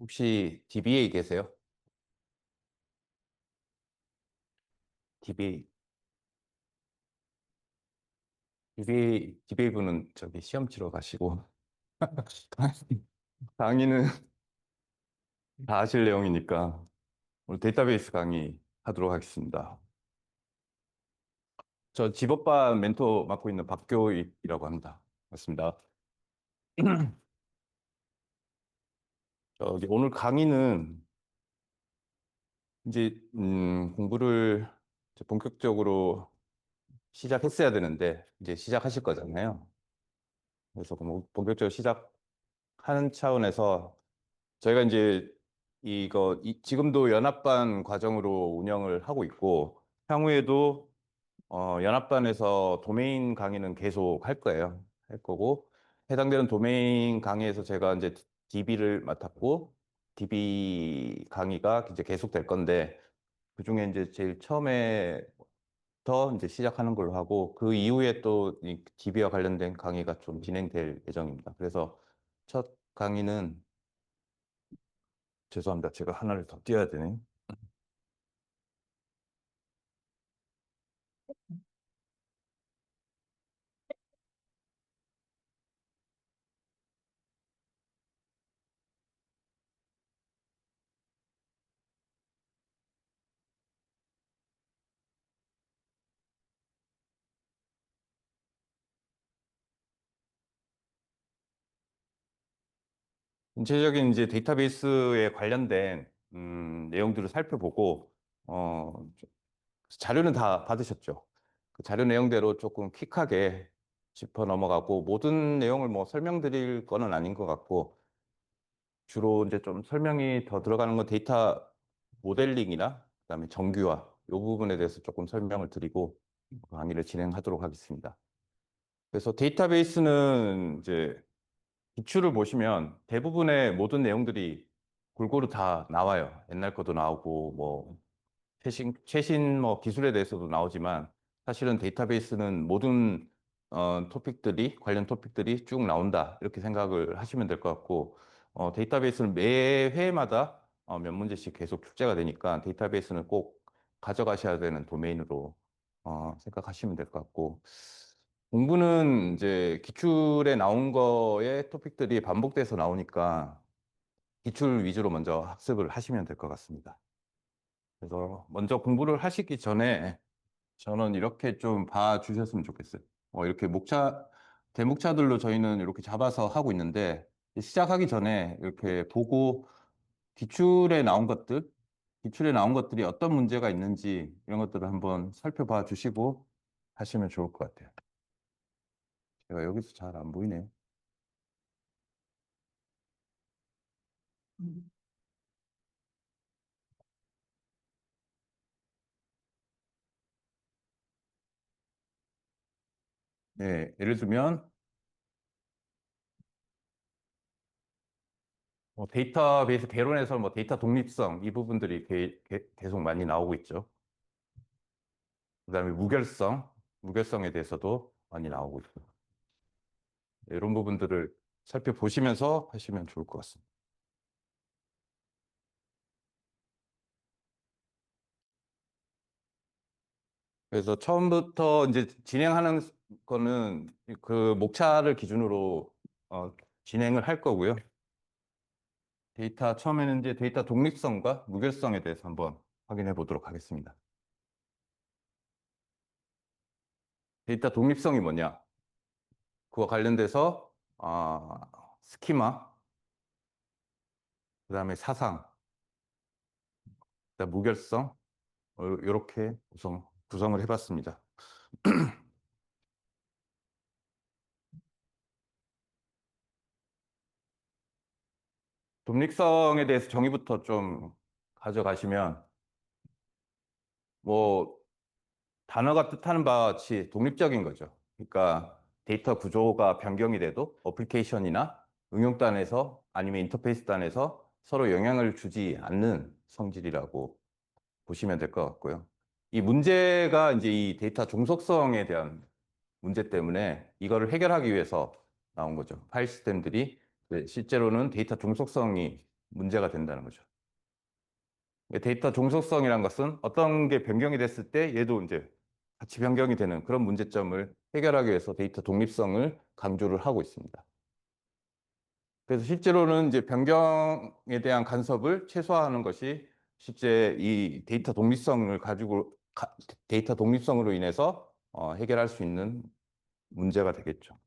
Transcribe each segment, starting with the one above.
혹시 DBA 계세요? DBA, DBA 분은 저기 시험 치러 가시고, 강의는 다 아실 내용이니까 오늘 데이터베이스 강의 하도록 하겠습니다. 저 집업반 멘토 맡고 있는 박교익이라고 합니다. 맞습니다. 저기 오늘 강의는 이제 공부를 이제 본격적으로 시작했어야 되는데 이제 시작하실 거잖아요. 그래서 뭐 본격적으로 시작하는 차원에서 저희가 이제 지금도 연합반 과정으로 운영을 하고 있고, 향후에도 연합반에서 도메인 강의는 계속 할 거예요. 할 거고, 해당되는 도메인 강의에서 제가 이제 DB를 맡았고, DB 강의가 이제 계속 될 건데, 그 중에 이제 제일 처음에부터 이제 시작하는 걸로 하고, 그 이후에 또 이 DB와 관련된 강의가 좀 진행될 예정입니다. 그래서 첫 강의는 죄송합니다. 제가 하나를 더 띄워야 되네. 전체적인 이제 데이터베이스에 관련된 내용들을 살펴보고 자료는 다 받으셨죠? 그 자료 내용대로 조금 퀵하게 짚어 넘어가고 모든 내용을 뭐 설명드릴 거는 아닌 것 같고 주로 이제 좀 설명이 더 들어가는 건 데이터 모델링이나 그다음에 정규화 이 부분에 대해서 조금 설명을 드리고 강의를 진행하도록 하겠습니다. 그래서 데이터베이스는 이제 기출을 보시면 대부분의 모든 내용들이 골고루 다 나와요. 옛날 것도 나오고, 뭐, 최신 뭐 기술에 대해서도 나오지만, 사실은 데이터베이스는 모든, 관련 토픽들이 쭉 나온다. 이렇게 생각을 하시면 될 것 같고, 데이터베이스는 매 회마다 몇 문제씩 계속 출제가 되니까 데이터베이스는 꼭 가져가셔야 되는 도메인으로, 생각하시면 될 것 같고, 공부는 이제 기출에 나온 거에 토픽들이 반복돼서 나오니까 기출 위주로 먼저 학습을 하시면 될 것 같습니다. 그래서 먼저 공부를 하시기 전에 저는 이렇게 좀 봐주셨으면 좋겠어요. 이렇게 대목차들로 저희는 이렇게 잡아서 하고 있는데 시작하기 전에 이렇게 보고 기출에 나온 것들, 기출에 나온 것들이 어떤 문제가 있는지 이런 것들을 한번 살펴봐 주시고 하시면 좋을 것 같아요. 제가 여기서 잘 안 보이네요. 네, 예를 들면 데이터베이스 개론에서 뭐 데이터 독립성 이 부분들이 계속 많이 나오고 있죠. 그다음에 무결성에 대해서도 많이 나오고 있고 이런 부분들을 살펴보시면서 하시면 좋을 것 같습니다. 그래서 처음부터 이제 진행하는 거는 그 목차를 기준으로 진행을 할 거고요. 처음에는 이제 데이터 독립성과 무결성에 대해서 한번 확인해 보도록 하겠습니다. 데이터 독립성이 뭐냐? 그와 관련돼서 스키마, 그다음에 사상, 그다음 무결성 이렇게 구성을 해봤습니다. 독립성에 대해서 정의부터 좀 가져가시면 뭐 단어가 뜻하는 바와 같이 독립적인 거죠. 그러니까 데이터 구조가 변경이 돼도 어플리케이션이나 응용단에서 아니면 인터페이스 단에서 서로 영향을 주지 않는 성질이라고 보시면 될 것 같고요. 이 문제가 이제 이 데이터 종속성에 대한 문제 때문에 이거를 해결하기 위해서 나온 거죠. 파일 시스템들이 실제로는 데이터 종속성이 문제가 된다는 거죠. 데이터 종속성이란 것은 어떤 게 변경이 됐을 때 얘도 이제 같이 변경이 되는 그런 문제점을 해결하기 위해서 데이터 독립성을 강조를 하고 있습니다. 그래서 실제로는 이제 변경에 대한 간섭을 최소화하는 것이 실제 이 데이터 독립성을 데이터 독립성으로 인해서 해결할 수 있는 문제가 되겠죠.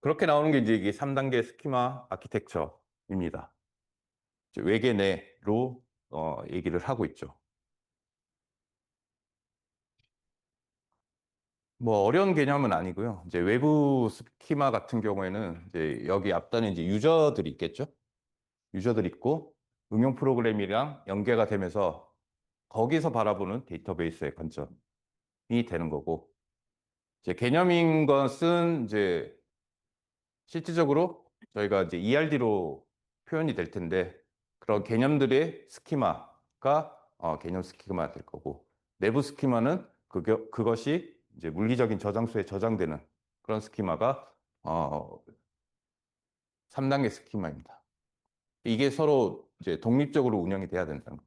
그렇게 나오는 게 이제 이게 3단계 스키마 아키텍처입니다. 이제 외계 내로 얘기를 하고 있죠. 뭐 어려운 개념은 아니고요. 이제 외부 스키마 같은 경우에는 이제 여기 앞단에 이제 유저들이 있겠죠. 유저들 있고 응용 프로그램이랑 연계가 되면서 거기서 바라보는 데이터베이스의 관점이 되는 거고, 이제 개념인 것은 이제 실질적으로 저희가 이제 ERD로 표현이 될 텐데, 그런 개념들의 스키마가 개념 스키마 될 거고, 내부 스키마는 그것이 이제 물리적인 저장소에 저장되는 그런 스키마가 3단계 스키마입니다. 이게 서로 이제 독립적으로 운영이 돼야 된다는 거.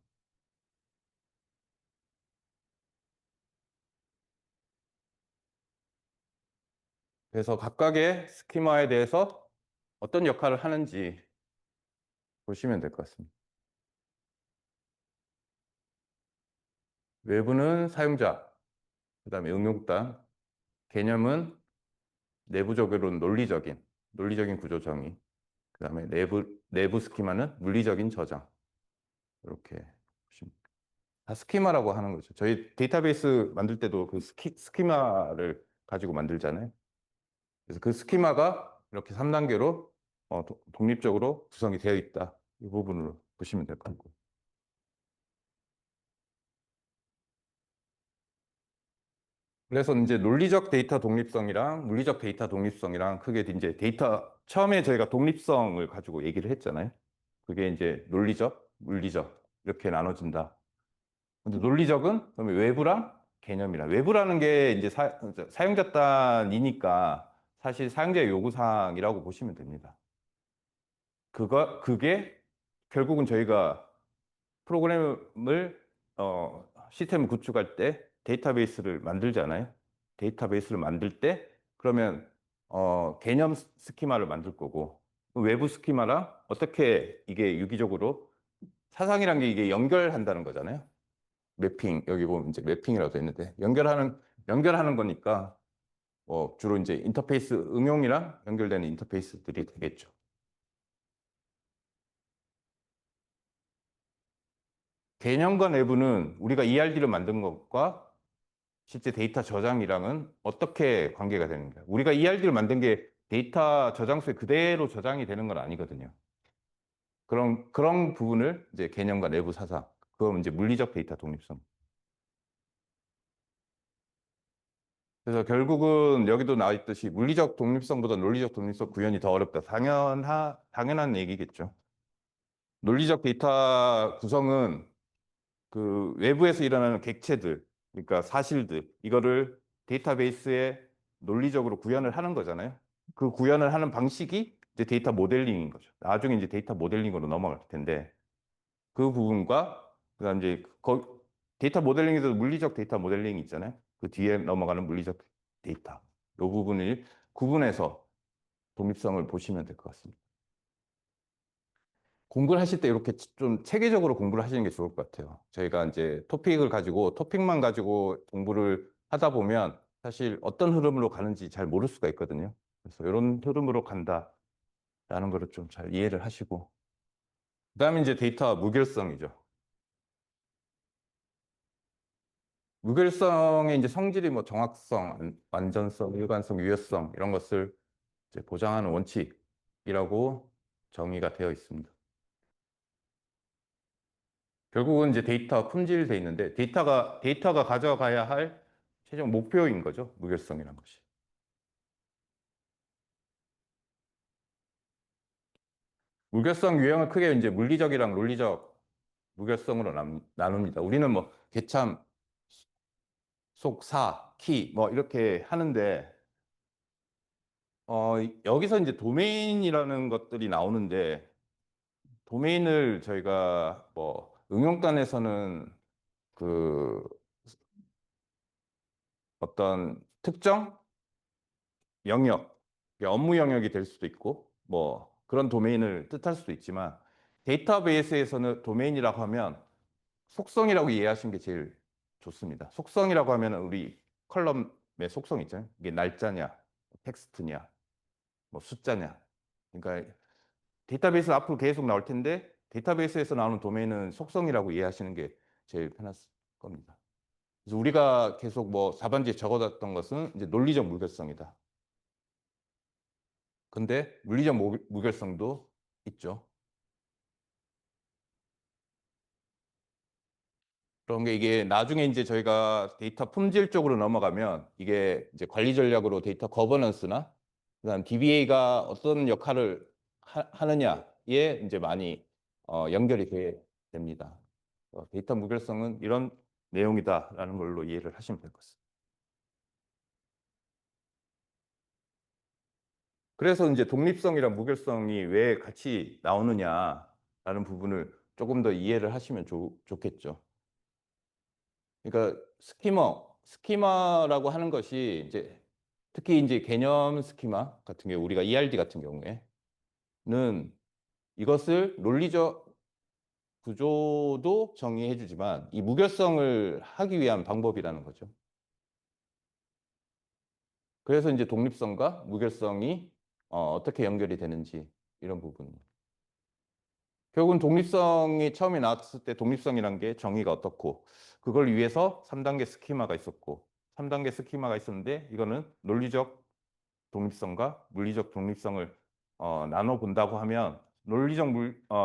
그래서 각각의 스키마에 대해서 어떤 역할을 하는지 보시면 될 것 같습니다. 외부는 사용자, 그다음에 응용단, 개념은 내부적으로는 논리적인 구조 정의, 그다음에 내부 스키마는 물리적인 저장. 이렇게 보시면 다 스키마라고 하는 거죠. 저희 데이터베이스 만들 때도 그 스키마를 가지고 만들잖아요. 그래서 그 스키마가 이렇게 3단계로 독립적으로 구성이 되어 있다. 이 부분으로 보시면 될 것 같고. 그래서 이제 논리적 데이터 독립성이랑 물리적 데이터 독립성이랑 크게 이제 처음에 저희가 독립성을 가지고 얘기를 했잖아요. 그게 이제 논리적, 물리적 이렇게 나눠진다. 근데 논리적은 그러면 외부랑 개념이랑, 외부라는 게 이제 사용자 단위니까 사실 사용자의 요구사항이라고 보시면 됩니다. 그게 결국은 저희가 프로그램을 시스템을 구축할 때 데이터베이스를 만들잖아요. 데이터베이스를 만들 때 그러면 개념 스키마를 만들 거고, 외부 스키마랑 어떻게 이게 유기적으로 사상이란 게 이게 연결한다는 거잖아요. 매핑, 여기 보면 이제 매핑이라고 돼 있는데 연결하는 거니까 주로 이제 인터페이스 응용이랑 연결되는 인터페이스들이 되겠죠. 개념과 내부는 우리가 ERD를 만든 것과 실제 데이터 저장이랑은 어떻게 관계가 되는가? 우리가 ERD를 만든 게 데이터 저장소에 그대로 저장이 되는 건 아니거든요. 그런 부분을 이제 개념과 내부 사상, 그건 이제 물리적 데이터 독립성. 그래서 결국은 여기도 나와 있듯이 물리적 독립성보다 논리적 독립성 구현이 더 어렵다. 당연한 얘기겠죠. 논리적 데이터 구성은 그 외부에서 일어나는 객체들, 그러니까 사실들, 이거를 데이터베이스에 논리적으로 구현을 하는 거잖아요. 그 구현을 하는 방식이 이제 데이터 모델링인 거죠. 나중에 이제 데이터 모델링으로 넘어갈 텐데, 그 부분과 그다음 이제 데이터 모델링에서 물리적 데이터 모델링이 있잖아요. 그 뒤에 넘어가는 물리적 데이터. 이 부분을 구분해서 독립성을 보시면 될 것 같습니다. 공부를 하실 때 이렇게 좀 체계적으로 공부를 하시는 게 좋을 것 같아요. 저희가 이제 토픽만 가지고 공부를 하다 보면 사실 어떤 흐름으로 가는지 잘 모를 수가 있거든요. 그래서 이런 흐름으로 간다라는 거를 좀 잘 이해를 하시고. 그다음에 이제 데이터 무결성이죠. 무결성의 이제 성질이 뭐 정확성, 완전성, 일관성, 유효성 이런 것을 이제 보장하는 원칙이라고 정의가 되어 있습니다. 결국은 이제 데이터 품질돼 있는데 데이터가 가져가야 할 최종 목표인 거죠. 무결성이라는 것이. 무결성 유형을 크게 이제 물리적이랑 논리적 무결성으로 나눕니다. 우리는 뭐 개참, 속, 사, 키 뭐 이렇게 하는데 여기서 이제 도메인이라는 것들이 나오는데, 도메인을 저희가 뭐 응용단에서는 그 어떤 특정 영역, 업무 영역이 될 수도 있고, 뭐 그런 도메인을 뜻할 수도 있지만, 데이터베이스에서는 도메인이라고 하면 속성이라고 이해하시는 게 제일 좋습니다. 속성이라고 하면 우리 컬럼의 속성 있잖아요. 이게 날짜냐, 텍스트냐, 뭐 숫자냐. 그러니까 데이터베이스 앞으로 계속 나올 텐데 데이터베이스에서 나오는 도메인은 속성이라고 이해하시는 게 제일 편할 겁니다. 그래서 우리가 계속 뭐 4번지에 적어뒀던 것은 이제 논리적 무결성이다. 근데 물리적 무결성도 있죠. 그런 게 이게 나중에 이제 저희가 데이터 품질 쪽으로 넘어가면 이게 이제 관리 전략으로 데이터 거버넌스나 그다음 DBA가 어떤 역할을 느냐에 이제 많이 연결이 됩니다. 데이터 무결성은 이런 내용이다라는 걸로 이해를 하시면 될 것 같습니다. 그래서 이제 독립성이랑 무결성이 왜 같이 나오느냐라는 부분을 조금 더 이해를 하시면 좋겠죠. 그러니까 스키마라고 하는 것이 이제 특히 이제 개념 스키마 같은 경우 우리가 ERD 같은 경우에는 이것을 논리적 구조도 정의해 주지만 이 무결성을 하기 위한 방법이라는 거죠. 그래서 이제 독립성과 무결성이 어떻게 연결이 되는지 이런 부분. 결국은 독립성이 처음에 나왔을 때 독립성이란 게 정의가 어떻고 그걸 위해서 3단계 스키마가 있었고 3단계 스키마가 있었는데 이거는 논리적 독립성과 물리적 독립성을 나눠 본다고 하면 논리적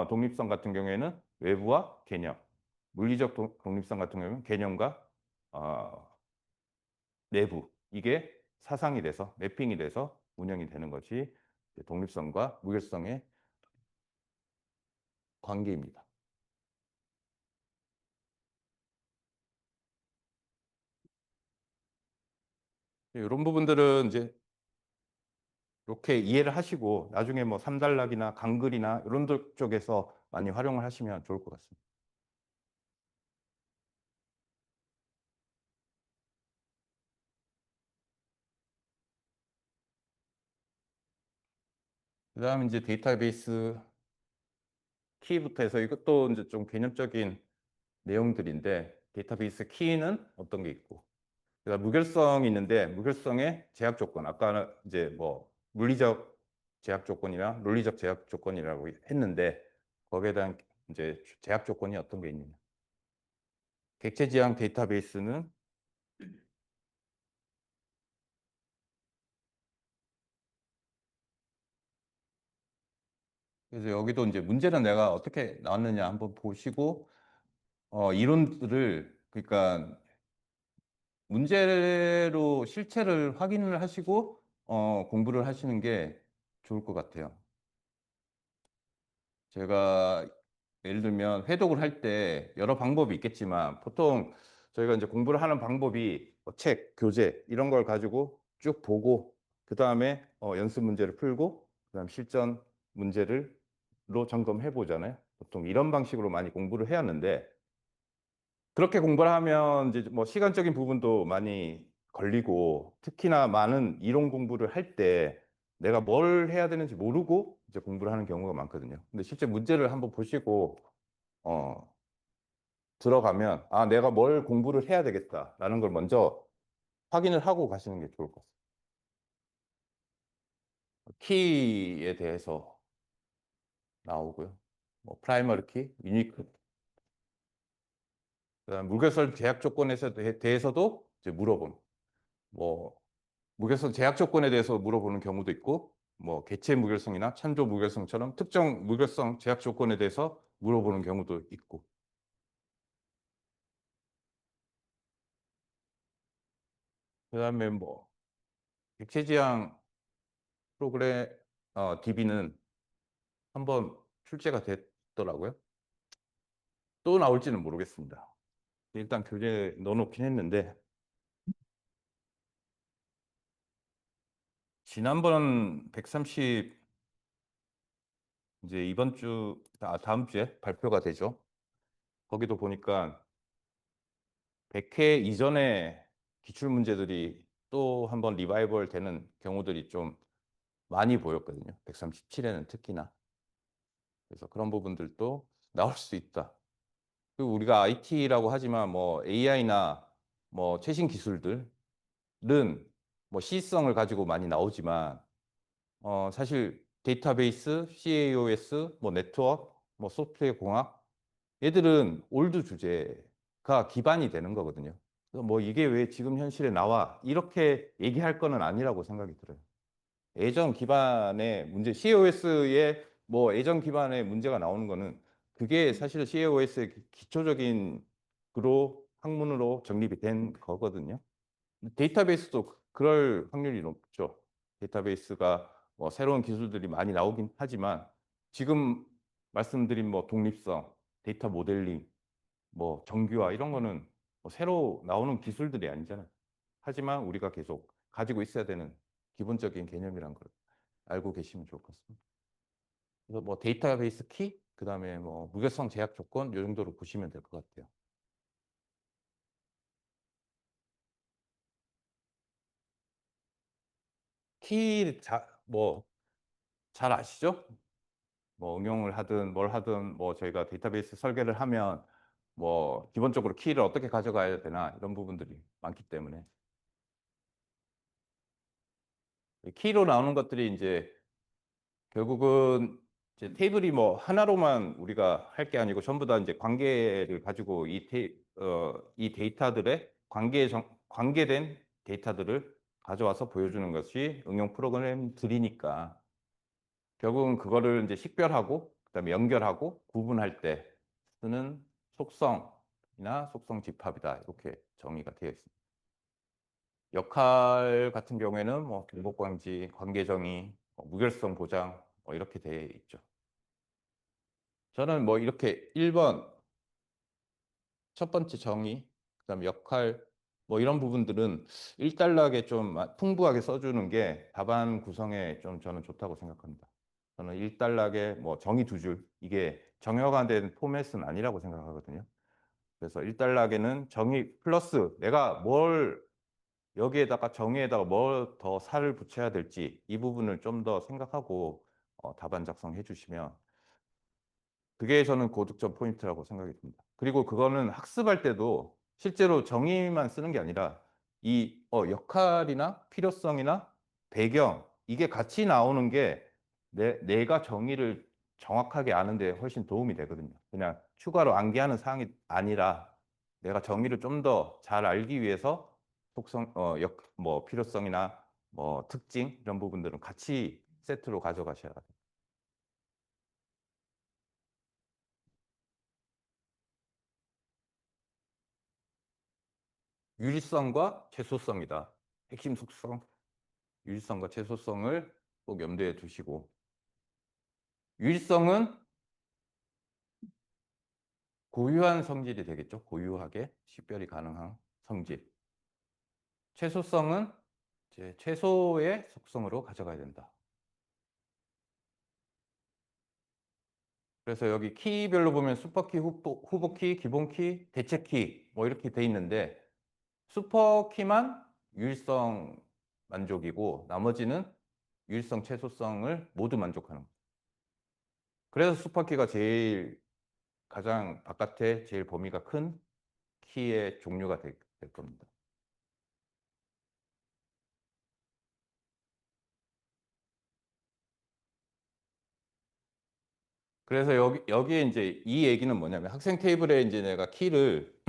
독립성 같은 경우에는 외부와 개념, 물리적 독립성 같은 경우에는 개념과 내부 이게 사상이 돼서 매핑이 돼서 운영이 되는 것이 독립성과 무결성의 관계입니다. 이런 부분들은 이제 이렇게 이해를 하시고 나중에 뭐 삼단락이나 강글이나 이런 쪽에서 많이 활용을 하시면 좋을 것 같습니다. 그다음에 이제 데이터베이스 키부터 해서 이것도 이제 좀 개념적인 내용들인데 데이터베이스 키는 어떤 게 있고 그다음 무결성이 있는데 무결성의 제약 조건 아까는 이제 뭐 물리적 제약 조건이나 논리적 제약 조건이라고 했는데 거기에 대한 이제 제약 조건이 어떤 게 있느냐 객체 지향 데이터베이스는 그래서 여기도 이제 문제는 내가 어떻게 나왔느냐 한번 보시고 이론들을 그러니까 문제로 실체를 확인을 하시고 공부를 하시는 게 좋을 것 같아요. 제가 예를 들면 회독을 할 때 여러 방법이 있겠지만 보통 저희가 이제 공부를 하는 방법이 뭐 책, 교재 이런 걸 가지고 쭉 보고 그 다음에 연습 문제를 풀고 그다음 실전 문제를로 점검해 보잖아요. 보통 이런 방식으로 많이 공부를 해왔는데 그렇게 공부를 하면 이제 뭐 시간적인 부분도 많이 걸리고 특히나 많은 이론 공부를 할 때 내가 뭘 해야 되는지 모르고 이제 공부를 하는 경우가 많거든요. 근데 실제 문제를 한번 보시고 어, 들어가면 아, 내가 뭘 공부를 해야 되겠다라는 걸 먼저 확인을 하고 가시는 게 좋을 것 같습니다. 키에 대해서 나오고요. 뭐 프라이머리 키, 유니크, 그다음 무결성 제약 조건에 대해서도 이제 물어보는 뭐 무결성 제약 조건에 대해서 물어보는 경우도 있고, 뭐 개체 무결성이나 찬조 무결성처럼 특정 무결성 제약 조건에 대해서 물어보는 경우도 있고, 그다음에 뭐 객체 지향 프로그램 DB는 한번 출제가 됐더라고요. 또 나올지는 모르겠습니다. 일단 교재에 넣어놓긴 했는데 지난번 130 이제 다음 주에 발표가 되죠. 거기도 보니까 100회 이전에 기출 문제들이 또 한번 리바이벌 되는 경우들이 좀 많이 보였거든요. 137회는 특히나. 그래서 그런 부분들도 나올 수 있다. 그리고 우리가 IT라고 하지만 뭐 AI나 뭐 최신 기술들은 뭐 시성을 가지고 많이 나오지만 사실 데이터베이스, CAOS, 뭐 네트워크, 뭐 소프트웨어 공학 얘들은 올드 주제가 기반이 되는 거거든요. 그래서 뭐 이게 왜 지금 현실에 나와 이렇게 얘기할 거는 아니라고 생각이 들어요. 예전 기반의 문제, CAOS에 뭐 예전 기반의 문제가 나오는 거는 그게 사실 CAOS의 기초적인 그로 학문으로 정립이 된 거거든요. 데이터베이스도 그럴 확률이 높죠. 데이터베이스가 뭐 새로운 기술들이 많이 나오긴 하지만 지금 말씀드린 뭐 독립성, 데이터 모델링, 뭐 정규화 이런 거는 뭐 새로 나오는 기술들이 아니잖아요. 하지만 우리가 계속 가지고 있어야 되는 기본적인 개념이란 걸 알고 계시면 좋을 것 같습니다. 그래서 뭐 데이터베이스 키, 그다음에 뭐 무결성 제약 조건 이 정도로 보시면 될 것 같아요. 뭐 잘 아시죠? 뭐 응용을 하든 뭘 하든 뭐 저희가 데이터베이스 설계를 하면 뭐 기본적으로 키를 어떻게 가져가야 되나 이런 부분들이 많기 때문에 키로 나오는 것들이 이제 결국은 이제 테이블이 뭐 하나로만 우리가 할 게 아니고 전부 다 이제 관계를 가지고 이 데이터들의 관계된 데이터들을 가져와서 보여주는 것이 응용 프로그램들이니까 결국은 그거를 이제 식별하고 그다음에 연결하고 구분할 때 쓰는 속성이나 속성 집합이다. 이렇게 정의가 되어 있습니다. 역할 같은 경우에는 뭐 길목 방지, 관계 정의, 무결성 보장 뭐 이렇게 되어 있죠. 저는 뭐 이렇게 1번 첫 번째 정의, 그다음에 역할 뭐 이런 부분들은 일단락에 좀 풍부하게 써주는 게 답안 구성에 좀 저는 좋다고 생각합니다. 저는 일단락에 뭐 정의 두 줄, 이게 정형화 된 포맷은 아니라고 생각하거든요. 그래서 일단락에는 정의 플러스 내가 뭘 여기에다가 정의에다가 뭘 더 살을 붙여야 될지 이 부분을 좀 더 생각하고 답안 작성해 주시면 그게 저는 고득점 포인트라고 생각이 듭니다. 그리고 그거는 학습할 때도 실제로 정의만 쓰는 게 아니라 이 역할이나 필요성이나 배경 이게 같이 나오는 게 내가 정의를 정확하게 아는 데 훨씬 도움이 되거든요. 그냥 추가로 암기하는 사항이 아니라 내가 정의를 좀 더 잘 알기 위해서 뭐 필요성이나 뭐 특징 이런 부분들은 같이 세트로 가져가셔야 돼요. 유리성과 최소성이다. 핵심 속성, 유리성과 최소성을 꼭 염두에 두시고 유리성은 고유한 성질이 되겠죠. 고유하게 식별이 가능한 성질. 최소성은 이제 최소의 속성으로 가져가야 된다. 그래서 여기 키별로 보면 슈퍼키, 후보키, 기본키, 대체키 뭐 이렇게 돼 있는데 슈퍼키만 유일성 만족이고 나머지는 유일성, 최소성을 모두 만족하는 거예요. 그래서 슈퍼키가 가장 바깥에 제일 범위가 큰 키의 종류가 될 겁니다. 그래서 여기에 이제 이 얘기는 뭐냐면 학생 테이블에 이제 내가 키를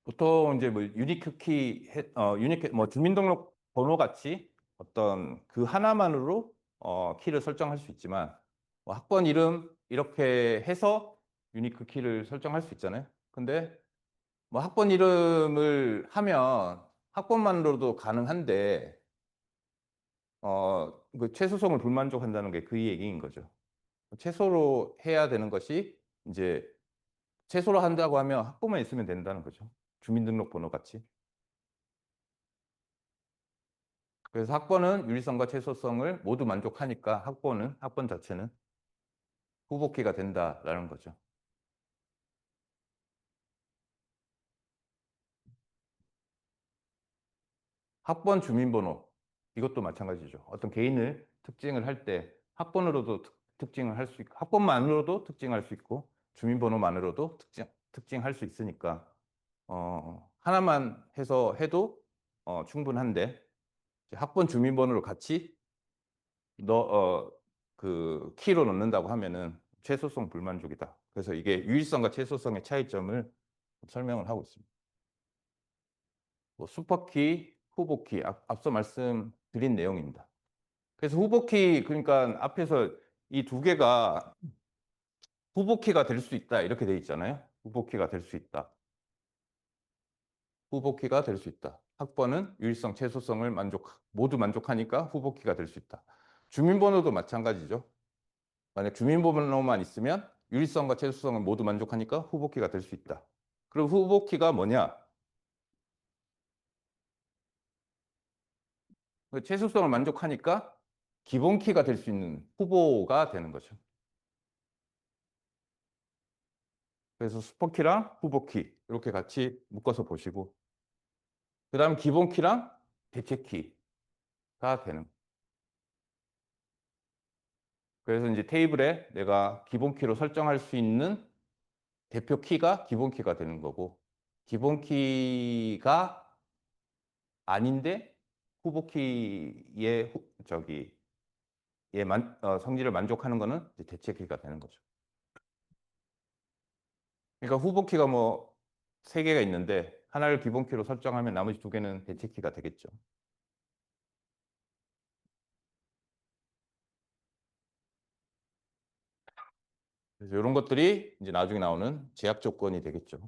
보통 이제 뭐 유니크 키, 유니크 뭐 주민등록 번호 같이 어떤 그 하나만으로 키를 설정할 수 있지만 뭐 학번 이름 이렇게 해서 유니크 키를 설정할 수 있잖아요. 근데 뭐 학번 이름을 하면 학번만으로도 가능한데 그 최소성을 불만족한다는 게 그 얘기인 거죠. 최소로 해야 되는 것이 이제 최소로 한다고 하면 학번만 있으면 된다는 거죠. 주민등록번호 같이. 그래서 학번은 유리성과 최소성을 모두 만족하니까 학번 자체는 후보키가 된다라는 거죠. 학번 주민번호 이것도 마찬가지죠. 어떤 개인을 특징을 할 때 학번으로도 특징을 할 수 있고 학번만으로도 특징할 수 있고 주민번호만으로도 특징할 수 있으니까 하나만 해서 해도 충분한데 이제 학번 주민번호를 같이 그 키로 넣는다고 하면은 최소성 불만족이다. 그래서 이게 유일성과 최소성의 차이점을 설명을 하고 있습니다. 뭐 슈퍼키, 후보키 앞서 말씀드린 내용입니다. 그래서 후보키 그러니까 앞에서 이 두 개가 후보키가 될 수 있다 이렇게 돼 있잖아요. 후보키가 될 수 있다. 후보키가 될 수 있다. 학번은 유일성, 최소성을 모두 만족하니까 후보키가 될 수 있다. 주민번호도 마찬가지죠. 만약 주민번호만 있으면 유일성과 최소성을 모두 만족하니까 후보키가 될 수 있다. 그럼 후보키가 뭐냐? 그 최소성을 만족하니까 기본키가 될 수 있는 후보가 되는 거죠. 그래서 슈퍼키랑 후보키 이렇게 같이 묶어서 보시고 그 다음 기본키랑 대체키가 되는 거예요. 그래서 이제 테이블에 내가 기본키로 설정할 수 있는 대표 키가 기본키가 되는 거고 기본키가 아닌데 후보키의 저기 성질을 만족하는 거는 이제 대체키가 되는 거죠. 그러니까 후보키가 뭐 세 개가 있는데 하나를 기본키로 설정하면 나머지 두 개는 대체키가 되겠죠. 그래서 이런 것들이 이제 나중에 나오는 제약 조건이 되겠죠.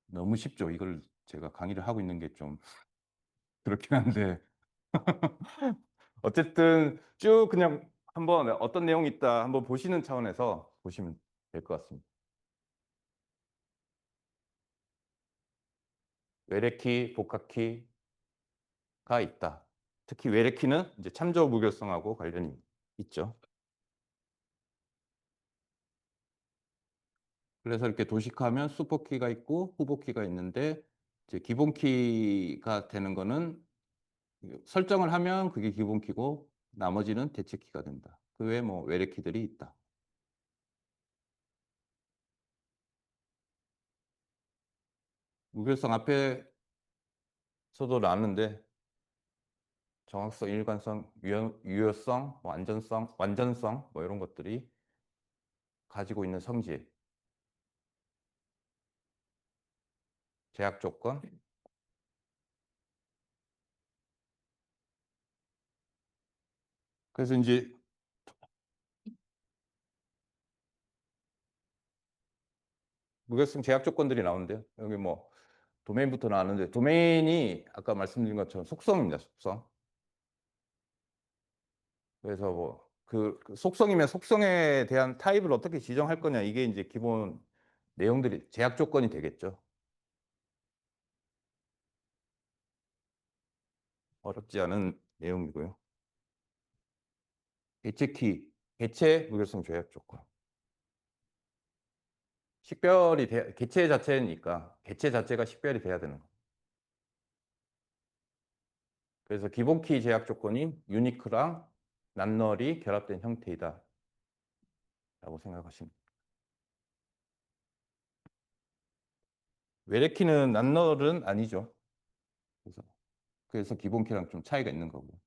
너무 쉽죠. 이걸 제가 강의를 하고 있는 게 좀 그렇긴 한데 어쨌든 쭉 그냥 한번 어떤 내용이 있다 한번 보시는 차원에서 보시면 될 것 같습니다. 외래키, 복합키가 있다. 특히 외래키는 이제 참조 무결성하고 관련이 있죠. 그래서 이렇게 도식하면 슈퍼키가 있고 후보키가 있는데 이제 기본키가 되는 거는 설정을 하면 그게 기본키고 나머지는 대체키가 된다. 그 외에 뭐 외래키들이 있다. 무결성 앞에서도 나왔는데 정확성, 일관성, 유효성, 완전성 뭐 이런 것들이 가지고 있는 성질, 제약 조건. 그래서 이제 무결성 제약 조건들이 나오는데요. 여기 뭐 도메인부터 나왔는데 도메인이 아까 말씀드린 것처럼 속성입니다. 속성. 그래서 뭐 그 속성이면 속성에 대한 타입을 어떻게 지정할 거냐 이게 이제 기본 내용들이 제약 조건이 되겠죠. 어렵지 않은 내용이고요. 개체키, 개체 무결성 제약 조건. 개체 자체니까 개체 자체가 식별이 돼야 되는 거. 그래서 기본키 제약 조건이 유니크랑 낱널이 결합된 형태이다. 라고 생각하시면. 외래키는 낱널은 아니죠. 그래서 기본키랑 좀 차이가 있는 거고요.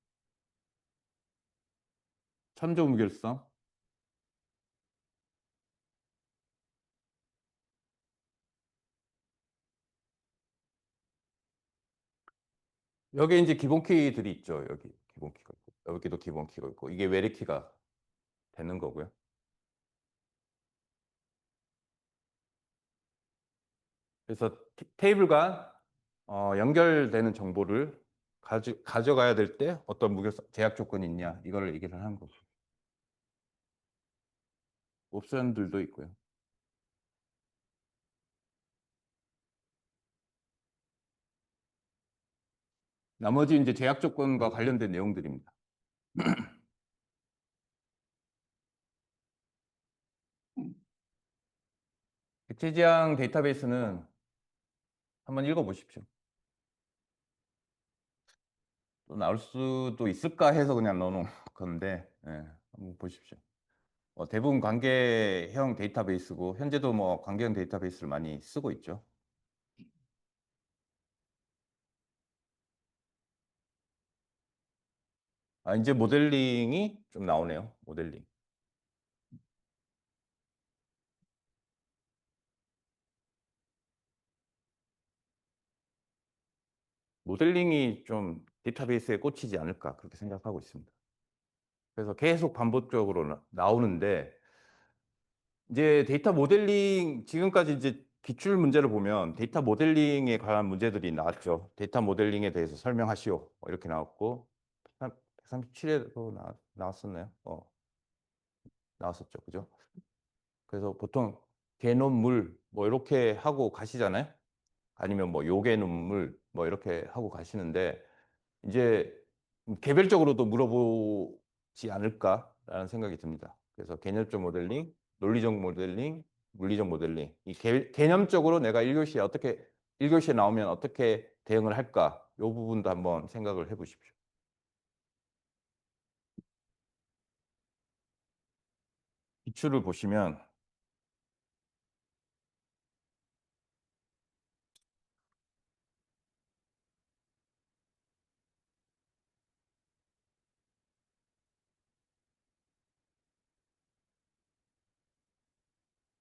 참조 무결성. 여기 이제 기본키들이 있죠. 여기 기본키가 있고 여기도 기본키가 있고 이게 외래키가 되는 거고요. 그래서 테이블과 연결되는 정보를 가져가야 될 때 어떤 무결성 제약 조건이 있냐 이거를 얘기를 하는 거고 옵션들도 있고요. 나머지 이제 제약 조건과 관련된 내용들입니다. 객체 지향 데이터베이스는 한번 읽어보십시오. 또 나올 수도 있을까 해서 그냥 넣어놓은 건데, 예, 한번 보십시오. 대부분 관계형 데이터베이스고, 현재도 뭐 관계형 데이터베이스를 많이 쓰고 있죠. 아, 이제 모델링이 좀 나오네요. 모델링. 모델링이 좀 데이터베이스에 꽂히지 않을까 그렇게 생각하고 있습니다. 그래서 계속 반복적으로 나오는데 이제 데이터 모델링 지금까지 이제 기출 문제를 보면 데이터 모델링에 관한 문제들이 나왔죠. 데이터 모델링에 대해서 설명하시오. 이렇게 나왔고 137에도 나왔었나요? 나왔었죠. 그죠? 그래서 보통 개념물 뭐 이렇게 하고 가시잖아요. 아니면 뭐 요괴눈물 뭐 이렇게 하고 가시는데 이제 개별적으로도 물어보지 않을까라는 생각이 듭니다. 그래서 개념적 모델링, 논리적 모델링, 물리적 모델링. 이 개념적으로 내가 1교시에 어떻게 1교시에 나오면 어떻게 대응을 할까? 이 부분도 한번 생각을 해 보십시오. 기출을 보시면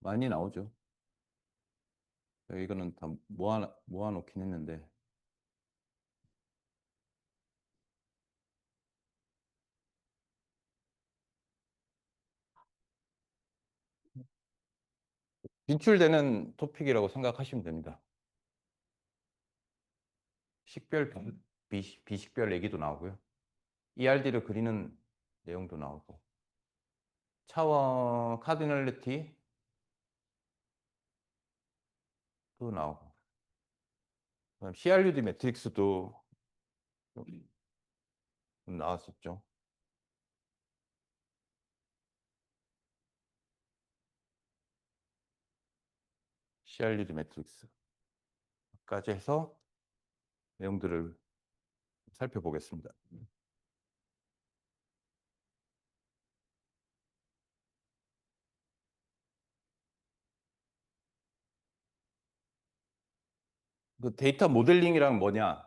많이 나오죠. 이거는 다 모아놓긴 했는데 진출되는 토픽이라고 생각하시면 됩니다. 식별, 비식별 얘기도 나오고요. ERD를 그리는 내용도 나오고 차원 카디널리티도 나오고 그다음 CRUD 매트릭스도 좀 나왔었죠. CRUD 매트릭스까지 해서 내용들을 살펴보겠습니다. 그 데이터 모델링이란 뭐냐?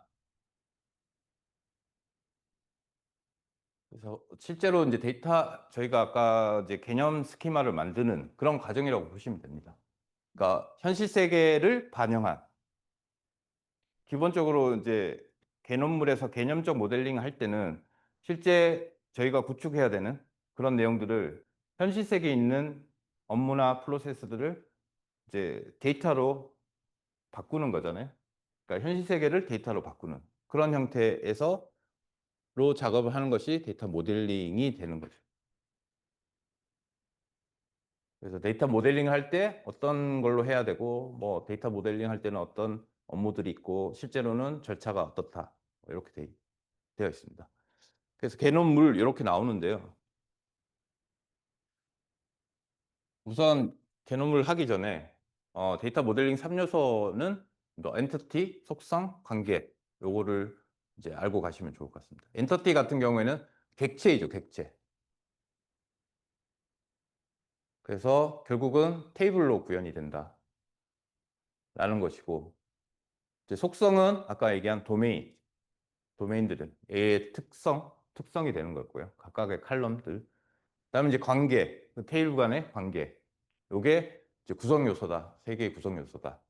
그래서 실제로 이제 저희가 아까 이제 개념 스키마를 만드는 그런 과정이라고 보시면 됩니다. 그러니까 현실 세계를 반영한 기본적으로 이제 개념물에서 개념적 모델링 할 때는 실제 저희가 구축해야 되는 그런 내용들을 현실 세계에 있는 업무나 프로세스들을 이제 데이터로 바꾸는 거잖아요. 그러니까 현실 세계를 데이터로 바꾸는 그런 형태에서로 작업을 하는 것이 데이터 모델링이 되는 거죠. 그래서 데이터 모델링 할 때 어떤 걸로 해야 되고 뭐 데이터 모델링 할 때는 어떤 업무들이 있고 실제로는 절차가 어떻다 이렇게 되어 있습니다. 그래서 개념물 이렇게 나오는데요. 우선 개념물 하기 전에 데이터 모델링 3요소는 엔티티, 속성, 관계 요거를 이제 알고 가시면 좋을 것 같습니다. 엔티티 같은 경우에는 객체이죠, 객체. 그래서 결국은 테이블로 구현이 된다라는 것이고 이제 속성은 아까 얘기한 도메인들은 A의 특성이 되는 거고요. 각각의 칼럼들. 그다음에 이제 관계, 그 테이블 간의 관계. 요게 이제 구성 요소다. 세 개의 구성 요소다.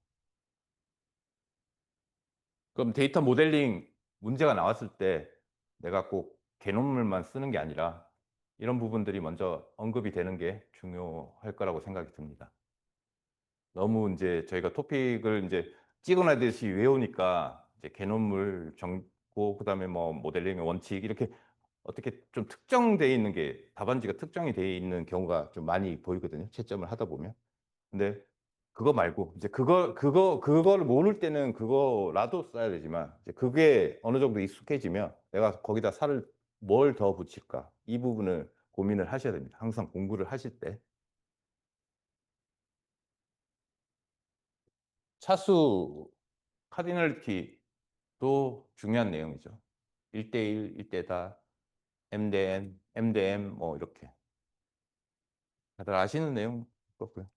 그럼 데이터 모델링 문제가 나왔을 때 내가 꼭 개념물만 쓰는 게 아니라 이런 부분들이 먼저 언급이 되는 게 중요할 거라고 생각이 듭니다. 너무 이제 저희가 토픽을 이제 찍어내듯이 외우니까 이제 개념물 정보 그다음에 뭐 모델링의 원칙 이렇게 어떻게 좀 특정되어 있는 게 답안지가 특정이 되어 있는 경우가 좀 많이 보이거든요. 채점을 하다 보면. 근데 그거 말고 이제 그거를 모를 때는 그거라도 써야 되지만 이제 그게 어느 정도 익숙해지면 내가 거기다 살을 뭘 더 붙일까 이 부분을 고민을 하셔야 됩니다. 항상 공부를 하실 때 차수 카디널리티도 중요한 내용이죠. 1대1, 1대다, M 대 N, M 대 M 뭐 이렇게 다들 아시는 내용 같고요.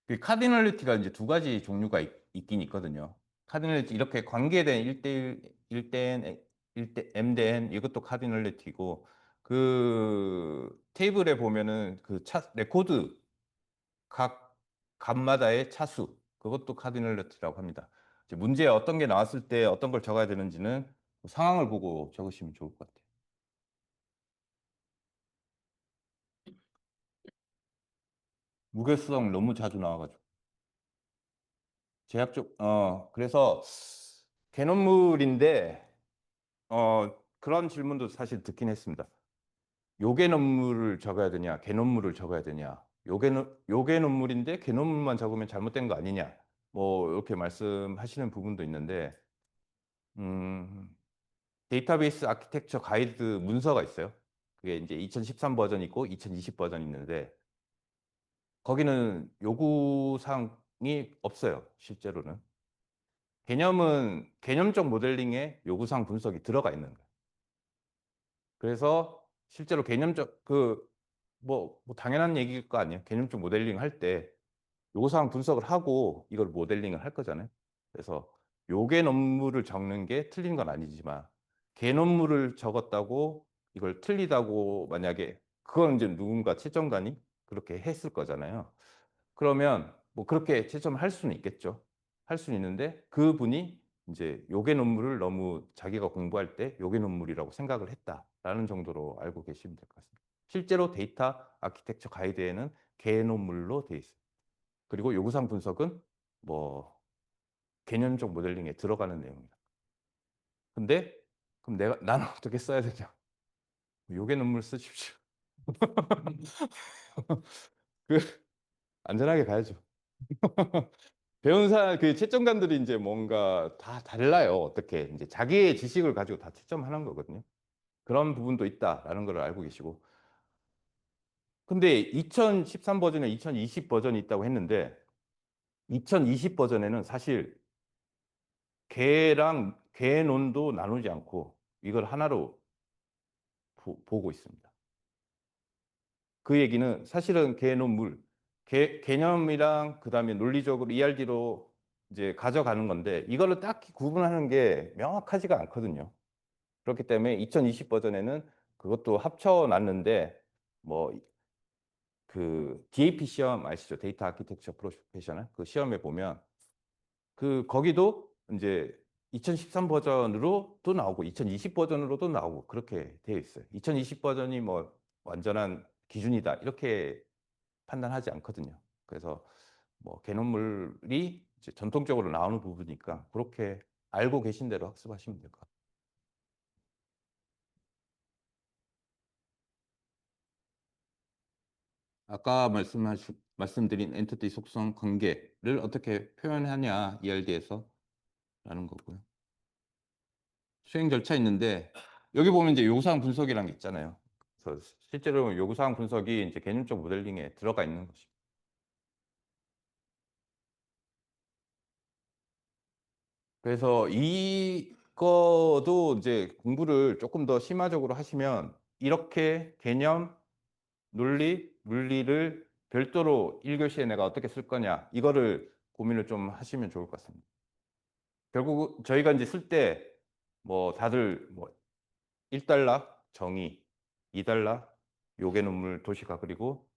그 카디널리티가 이제 두 가지 종류가 긴 있거든요. 카디널리티 이렇게 관계된 1대1, 1대 N, 1대 M 대 N 이것도 카디널리티고 그 테이블에 보면은 그 레코드 각 값마다의 차수 그것도 카디널리티라고 합니다. 이제 문제에 어떤 게 나왔을 때 어떤 걸 적어야 되는지는 상황을 보고 적으시면 좋을 것 같아요. 무게수성 너무 자주 나와가지고 제약적 그래서 개념물인데 그런 질문도 사실 듣긴 했습니다. 요게 논문을 적어야 되냐, 개논문을 적어야 되냐. 요게 논문인데 개논문만 적으면 잘못된 거 아니냐. 뭐 이렇게 말씀하시는 부분도 있는데 음, 데이터베이스 아키텍처 가이드 문서가 있어요. 그게 이제 2013 버전 있고 2020 버전 있는데 거기는 요구사항이 없어요. 실제로는. 개념은 개념적 모델링에 요구사항 분석이 들어가 있는 거예요. 그래서 실제로 개념적 뭐 당연한 얘기일 거 아니에요. 개념적 모델링 할 때 요구사항 분석을 하고 이걸 모델링을 할 거잖아요. 그래서 요게 논문을 적는 게 틀린 건 아니지만 개논문을 적었다고 이걸 틀리다고 만약에 그건 이제 누군가 채점관이 그렇게 했을 거잖아요. 그러면 뭐 그렇게 채점을 할 수는 있겠죠. 할 수는 있는데 그분이 이제 요게 논문을 너무 자기가 공부할 때 요게 논문이라고 생각을 했다라는 정도로 알고 계시면 될 것 같습니다. 실제로 데이터 아키텍처 가이드에는 개논문로 돼 있어요. 그리고 요구사항 분석은 뭐 개념적 모델링에 들어가는 내용입니다. 근데 그럼 나는 어떻게 써야 되냐? 요게 논문을 쓰십시오. 그 안전하게 가야죠. 배운 그 채점관들이 이제 뭔가 다 달라요. 어떻게 이제 자기의 지식을 가지고 다 채점하는 거거든요. 그런 부분도 있다라는 걸 알고 계시고. 근데 2013 버전에 2020 버전이 있다고 했는데 2020 버전에는 사실 개랑 개론도 나누지 않고 이걸 하나로 보고 있습니다. 그 얘기는 사실은 개론물, 개념이랑 그다음에 논리적으로 ERD로 이제 가져가는 건데 이거를 딱히 구분하는 게 명확하지가 않거든요. 그렇기 때문에 2020 버전에는 그것도 합쳐놨는데 뭐 그 DAP 시험 아시죠? 데이터 아키텍처 프로페셔널 그 시험에 보면 그 거기도 이제 2013 버전으로 또 나오고 2020 버전으로도 나오고 그렇게 되어 있어요. 2020 버전이 뭐 완전한 기준이다 이렇게 판단하지 않거든요. 그래서 뭐 개념물이 이제 전통적으로 나오는 부분이니까 그렇게 알고 계신 대로 학습하시면 될 것 같아요. 아까 말씀드린 엔티티 속성 관계를 어떻게 표현하냐 ERD에서 라는 거고요. 수행 절차 있는데 여기 보면 이제 요구사항 분석이라는 게 있잖아요. 그래서 실제로 요구사항 분석이 이제 개념적 모델링에 들어가 있는 것입니다. 그래서 이거도 이제 공부를 조금 더 심화적으로 하시면 이렇게 개념, 논리, 물리를 별도로 1교시에 내가 어떻게 쓸 거냐 이거를 고민을 좀 하시면 좋을 것 같습니다. 결국 저희가 이제 쓸 때 뭐 다들 뭐 1달러 정의, 2달러 요괴 논물 도시가 그리고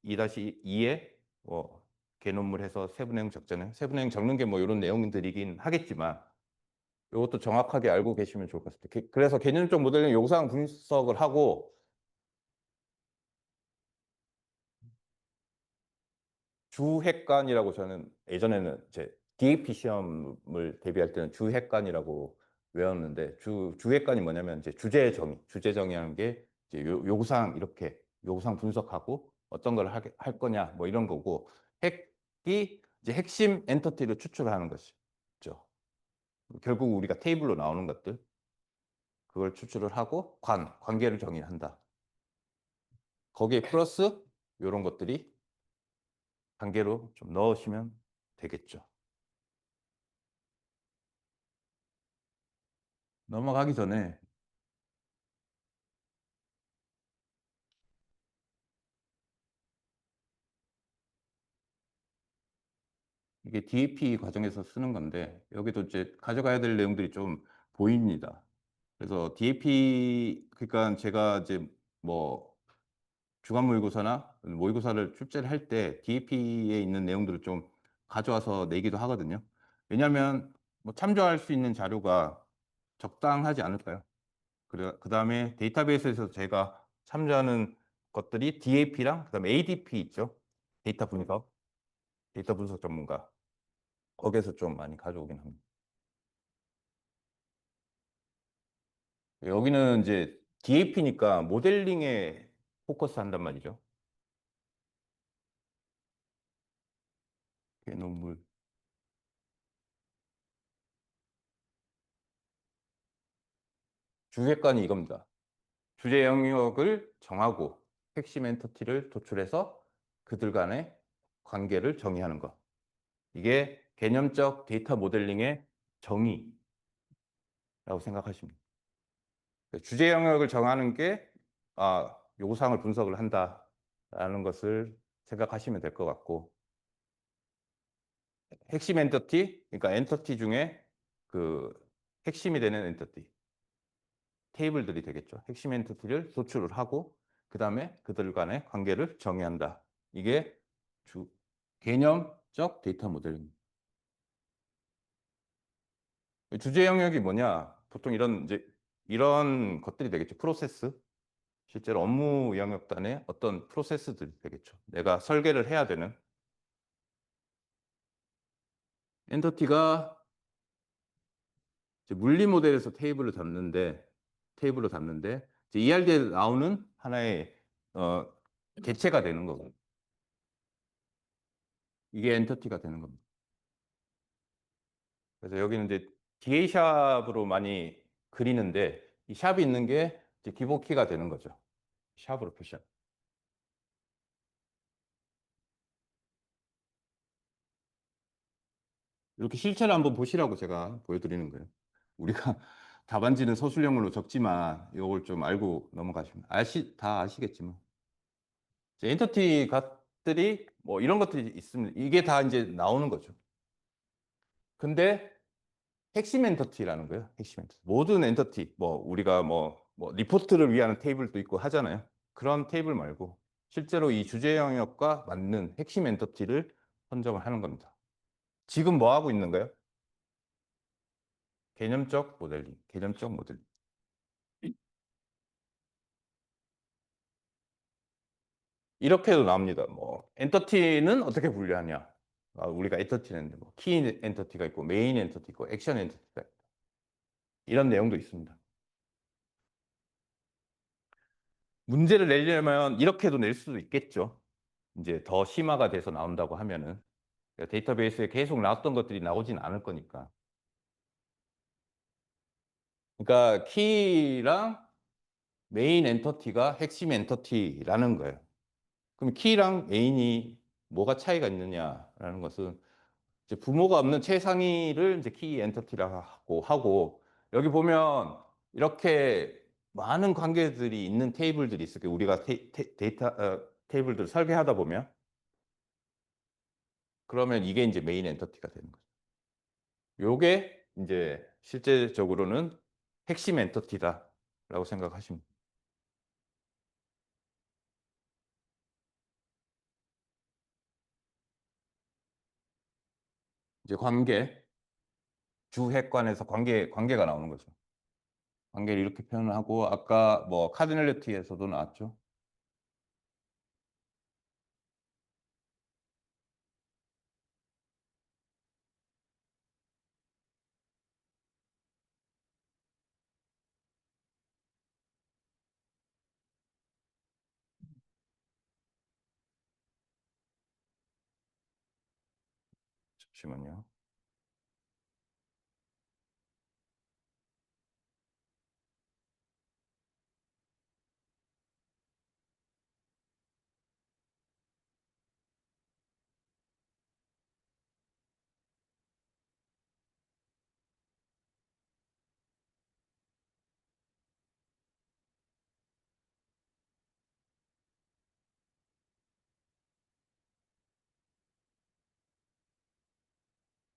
2-2에 뭐 개논물 해서 세분행 적자는 세분행 적는 게 뭐 이런 내용들이긴 하겠지만 이것도 정확하게 알고 계시면 좋을 것 같습니다. 그래서 개념적 모델링 요구사항 분석을 하고 주핵관이라고 저는 예전에는 제 DAP 시험을 대비할 때는 주핵관이라고 외웠는데 주핵관이 뭐냐면 이제 주제 정의, 주제 정의하는 게 이제 요구사항 이렇게 요구사항 분석하고 어떤 걸 할 거냐 뭐 이런 거고 핵이 이제 핵심 엔터티를 추출하는 것이죠. 결국 우리가 테이블로 나오는 것들 그걸 추출을 하고 관계를 정의한다. 거기에 플러스 이런 것들이 관계로 좀 넣으시면 되겠죠. 넘어가기 전에 이게 DAP 과정에서 쓰는 건데 여기도 이제 가져가야 될 내용들이 좀 보입니다. 그래서 DAP 그러니까 제가 이제 뭐 주간 모의고사나 모의고사를 출제를 할 때 DAP에 있는 내용들을 좀 가져와서 내기도 하거든요. 왜냐하면 뭐 참조할 수 있는 자료가 적당하지 않을까요? 그래 그다음에 데이터베이스에서 제가 참조하는 것들이 DAP랑 그다음에 ADP 있죠. 데이터 분석, 데이터 분석 전문가. 거기에서 좀 많이 가져오긴 합니다. 여기는 이제 DAP니까 모델링에 포커스 한단 말이죠. 개념물. 주객관이 이겁니다. 주제 영역을 정하고 핵심 엔터티를 도출해서 그들 간의 관계를 정의하는 것. 이게 개념적 데이터 모델링의 정의라고 생각하시면 됩니다. 주제 영역을 정하는 게 요구사항을 분석을 한다라는 것을 생각하시면 될 것 같고 핵심 엔터티, 그러니까 엔터티 중에 그 핵심이 되는 엔터티, 테이블들이 되겠죠. 핵심 엔터티를 도출을 하고 그 다음에 그들 간의 관계를 정의한다. 이게 개념적 데이터 모델입니다. 주제 영역이 뭐냐? 보통 이런 것들이 되겠죠. 프로세스. 실제로 업무 영역단의 어떤 프로세스들이 되겠죠. 내가 설계를 해야 되는 엔터티가 물리 모델에서 테이블로 담는데 이제 ERD에 나오는 하나의 어, 개체가 되는 거고 이게 엔터티가 되는 겁니다. 그래서 여기는 이제 DA 샵으로 많이 그리는데 이 샵이 있는 게 이제 기본키가 되는 거죠. 샵으로 표시한. 이렇게 실체를 한번 보시라고 제가 보여드리는 거예요. 우리가 답안지는 서술형으로 적지만 이걸 좀 알고 넘어가시면 다 아시겠지만 엔터티 값들이 뭐 이런 것들이 있습니다. 이게 다 이제 나오는 거죠. 근데 핵심 엔터티라는 거예요. 핵심 엔터티. 모든 엔터티, 뭐 우리가 뭐 리포트를 위한 테이블도 있고 하잖아요. 그런 테이블 말고 실제로 이 주제 영역과 맞는 핵심 엔터티를 선정을 하는 겁니다. 지금 뭐 하고 있는가요? 개념적 모델링, 개념적 모델링. 이렇게도 나옵니다. 뭐 엔터티는 어떻게 분류하냐? 우리가 엔터티는 뭐키 엔터티가 있고 메인 엔터티 있고 액션 엔터티가 있고 이런 내용도 있습니다. 문제를 내려면 이렇게도 낼 수도 있겠죠. 이제 더 심화가 돼서 나온다고 하면은 그러니까 데이터베이스에 계속 나왔던 것들이 나오진 않을 거니까. 그러니까 키랑 메인 엔터티가 핵심 엔터티라는 거예요. 그럼 키랑 메인이 뭐가 차이가 있느냐라는 것은 이제 부모가 없는 최상위를 이제 키 엔터티라고 하고 여기 보면 이렇게 많은 관계들이 있는 테이블들이 있을 거예요. 우리가 테이블들을 설계하다 보면 그러면 이게 이제 메인 엔터티가 되는 거죠. 요게 이제 실제적으로는 핵심 엔터티다라고 생각하시면 돼요. 이제 주핵관에서 관계가 나오는 거죠. 관계를 이렇게 표현하고 아까 뭐 카디널리티에서도 나왔죠. 잠시만요.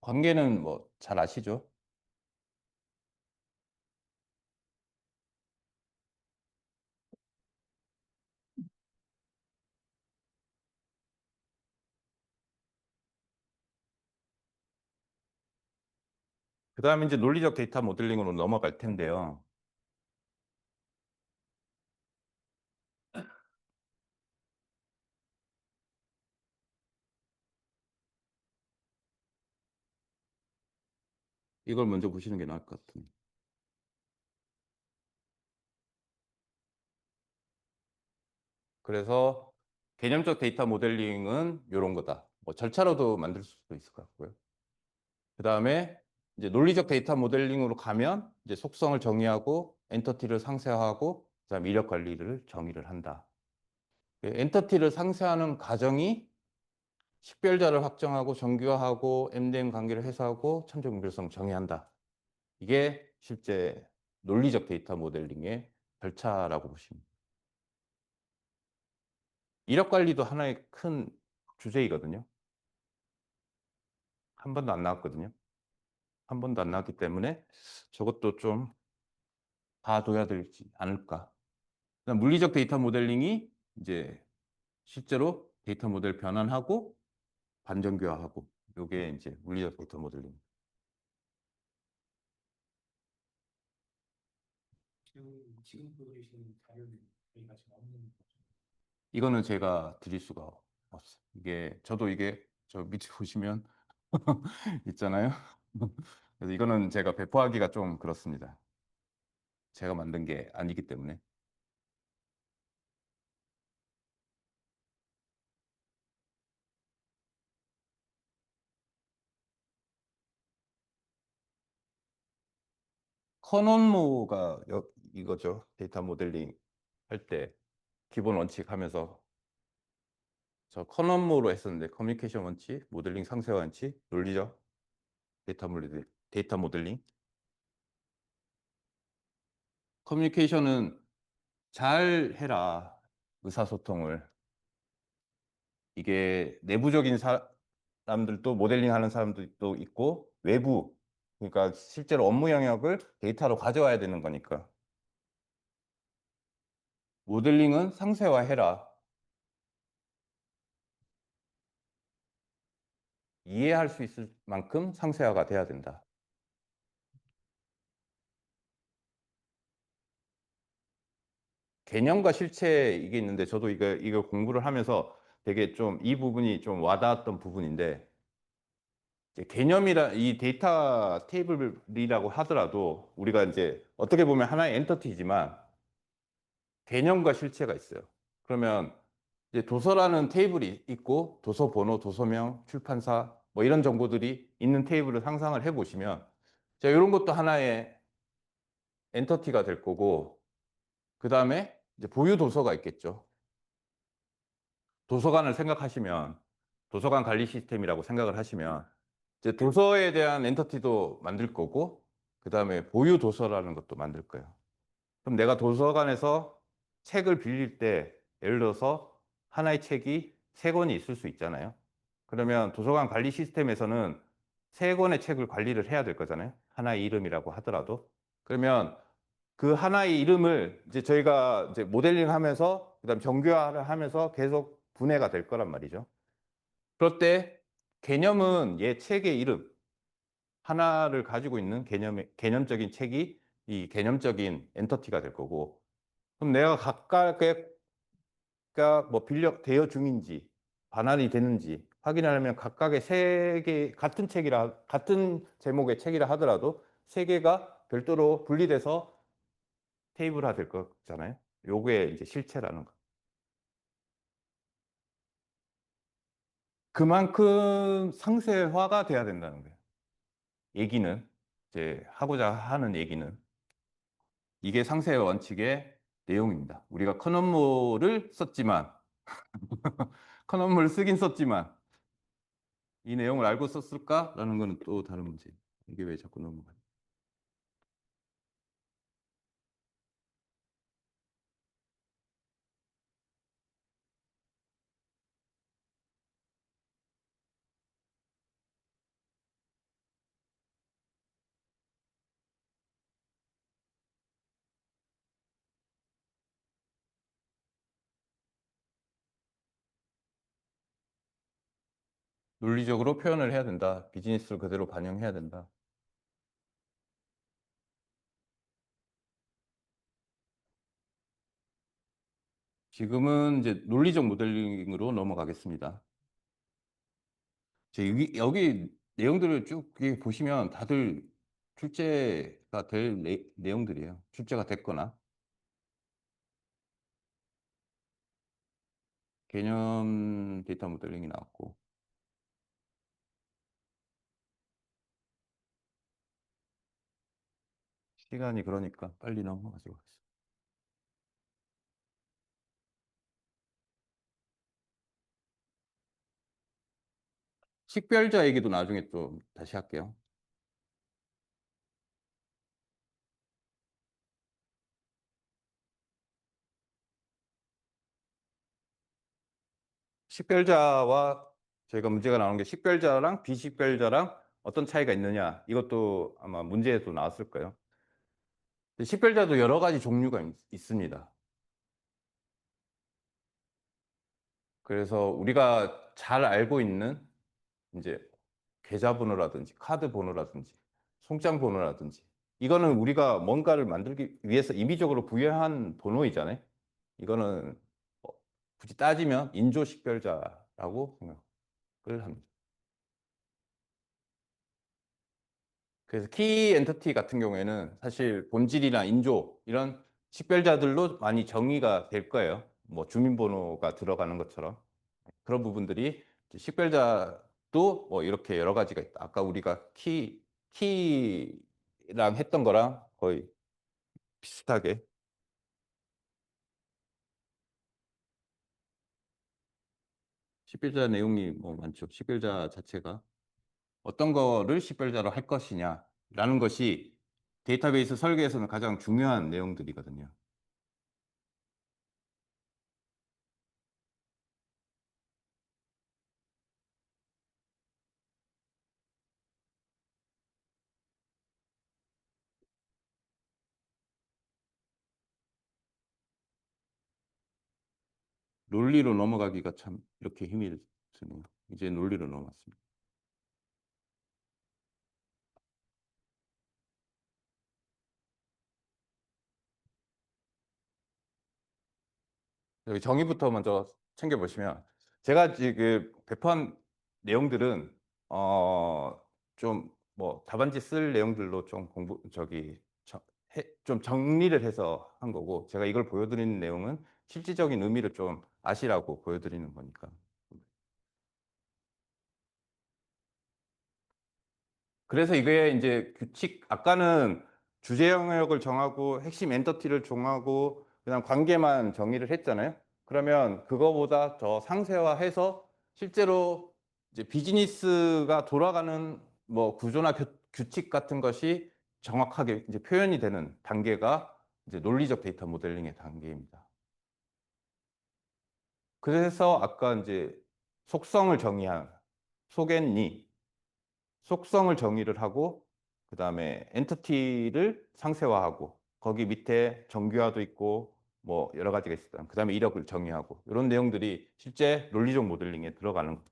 관계는 뭐 잘 아시죠? 그 다음에 이제 논리적 데이터 모델링으로 넘어갈 텐데요. 이걸 먼저 보시는 게 나을 것 같은데. 그래서 개념적 데이터 모델링은 이런 거다. 뭐 절차로도 만들 수도 있을 것 같고요. 그 다음에 이제 논리적 데이터 모델링으로 가면 이제 속성을 정의하고 엔터티를 상세화하고 그다음 이력 관리를 정의를 한다. 엔터티를 상세화하는 과정이 식별자를 확정하고 정규화하고 MDM 관계를 해소하고 참정 분별성 정의한다. 이게 실제 논리적 데이터 모델링의 절차라고 보시면 됩니다. 이력 관리도 하나의 큰 주제이거든요. 한 번도 안 나왔거든요. 한 번도 안 나왔기 때문에 저것도 좀 봐둬야 되지 않을까. 그다음 물리적 데이터 모델링이 이제 실제로 데이터 모델 변환하고 반정교화하고 이게 이제 물리적 데이터 모델링. 지금 보여주시는 자료는 저희가 지금 없는 거죠. 이거는 제가 드릴 수가 없어요. 이게 저도 이게 저 밑에 보시면 있잖아요. 그래서 이거는 제가 배포하기가 좀 그렇습니다. 제가 만든 게 아니기 때문에. 커논모가 이거죠. 데이터 모델링 할 때 기본 원칙 하면서 저 커논모로 했었는데 커뮤니케이션 원칙, 모델링 상세 원칙, 논리적 데이터 모델링. 커뮤니케이션은 잘 해라. 의사소통을. 이게 내부적인 사람들도 모델링 하는 사람들도 있고 외부 그러니까 실제로 업무 영역을 데이터로 가져와야 되는 거니까 모델링은 상세화해라. 이해할 수 있을 만큼 상세화가 돼야 된다. 개념과 실체 이게 있는데 저도 이거 공부를 하면서 되게 좀 이 부분이 좀 와닿았던 부분인데 이제 개념이라 이 데이터 테이블이라고 하더라도 우리가 이제 어떻게 보면 하나의 엔터티지만 개념과 실체가 있어요. 그러면 이제 도서라는 테이블이 있고 도서 번호, 도서명, 출판사 뭐 이런 정보들이 있는 테이블을 상상을 해보시면 자, 이런 것도 하나의 엔터티가 될 거고 그 다음에 이제 보유 도서가 있겠죠. 도서관을 생각하시면 도서관 관리 시스템이라고 생각을 하시면 이제 도서에 대한 엔터티도 만들 거고 그 다음에 보유 도서라는 것도 만들 거예요. 그럼 내가 도서관에서 책을 빌릴 때 예를 들어서 하나의 책이 세 권이 있을 수 있잖아요. 그러면 도서관 관리 시스템에서는 세 권의 책을 관리를 해야 될 거잖아요. 하나의 이름이라고 하더라도. 그러면 그 하나의 이름을 이제 저희가 이제 모델링 하면서 그다음 정교화를 하면서 계속 분해가 될 거란 말이죠. 그럴 때 개념은 얘 책의 이름 하나를 가지고 있는 개념적인 책이 이 개념적인 엔터티가 될 거고 그럼 내가 각각의 뭐 되어 중인지 반환이 되는지 확인하려면 각각의 세 개 같은 책이라 같은 제목의 책이라 하더라도 세 개가 별도로 분리돼서 테이블화 될 거잖아요. 요게 이제 실체라는 거. 그만큼 상세화가 돼야 된다는 거예요. 얘기는, 이제 하고자 하는 얘기는, 이게 상세 원칙의 내용입니다. 우리가 컨업물을 썼지만, 컨업물을 쓰긴 썼지만, 이 내용을 알고 썼을까라는 거는 또 다른 문제. 이게 왜 자꾸 넘어가요? 논리적으로 표현을 해야 된다. 비즈니스를 그대로 반영해야 된다. 지금은 이제 논리적 모델링으로 넘어가겠습니다. 여기 내용들을 쭉 이렇게 보시면 다들 출제가 될 내용들이에요. 출제가 됐거나 개념 데이터 모델링이 나왔고 시간이 그러니까 빨리 넘어가지고 가겠습니다. 식별자 얘기도 나중에 좀 다시 할게요. 식별자와 저희가 문제가 나오는 게 식별자랑 비식별자랑 어떤 차이가 있느냐 이것도 아마 문제에도 나왔을 거예요. 식별자도 여러 가지 종류가 있습니다. 그래서 우리가 잘 알고 있는 이제 계좌번호라든지 카드 번호라든지 송장 번호라든지 이거는 우리가 뭔가를 만들기 위해서 임의적으로 부여한 번호이잖아요. 이거는 어, 굳이 따지면 인조식별자라고 생각을 합니다. 그래서 키 엔터티 같은 경우에는 사실 본질이나 인조 이런 식별자들로 많이 정의가 될 거예요. 뭐 주민번호가 들어가는 것처럼 그런 부분들이 식별자도 뭐 이렇게 여러 가지가 있다. 아까 우리가 키랑 했던 거랑 거의 비슷하게 식별자 내용이 뭐 많죠. 식별자 자체가 어떤 거를 식별자로 할 것이냐라는 것이 데이터베이스 설계에서는 가장 중요한 내용들이거든요. 논리로 넘어가기가 참 이렇게 힘이 드네요. 이제 논리로 넘어갔습니다. 여기 정의부터 먼저 챙겨보시면 제가 지금 배포한 내용들은 좀 뭐 답안지 쓸 내용들로 좀 좀 정리를 해서 한 거고 제가 이걸 보여드리는 내용은 실질적인 의미를 좀 아시라고 보여드리는 거니까. 그래서 이게 이제 규칙, 아까는 주제 영역을 정하고 핵심 엔터티를 정하고 그다음 관계만 정의를 했잖아요. 그러면 그거보다 더 상세화해서 실제로 이제 비즈니스가 돌아가는 뭐 구조나 규칙 같은 것이 정확하게 이제 표현이 되는 단계가 이제 논리적 데이터 모델링의 단계입니다. 그래서 아까 이제 속성을 정의한 소겠니 속성을 정의를 하고 그다음에 엔티티를 상세화하고 거기 밑에 정규화도 있고 뭐 여러 가지가 있어요. 그다음에 이력을 정의하고 이런 내용들이 실제 논리적 모델링에 들어가는 거죠.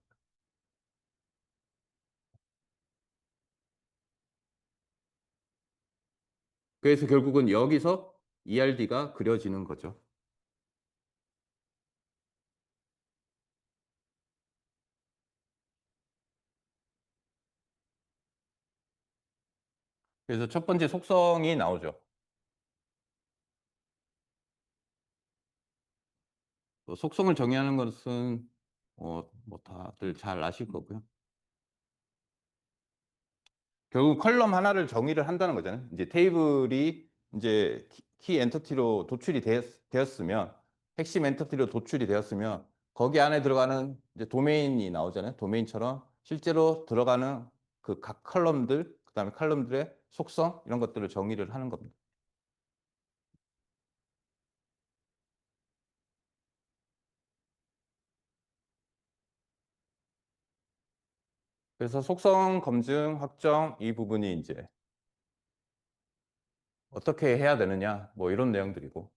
그래서 결국은 여기서 ERD가 그려지는 거죠. 그래서 첫 번째 속성이 나오죠. 속성을 정의하는 것은 뭐 다들 잘 아실 거고요. 결국 컬럼 하나를 정의를 한다는 거잖아요. 이제 테이블이 이제 키 엔터티로 되었으면, 핵심 엔터티로 도출이 되었으면, 거기 안에 들어가는 이제 도메인이 나오잖아요. 도메인처럼 실제로 들어가는 그 각 컬럼들, 그다음에 컬럼들의 속성, 이런 것들을 정의를 하는 겁니다. 그래서 속성 검증, 확정, 이 부분이 이제 어떻게 해야 되느냐, 뭐 이런 내용들이고,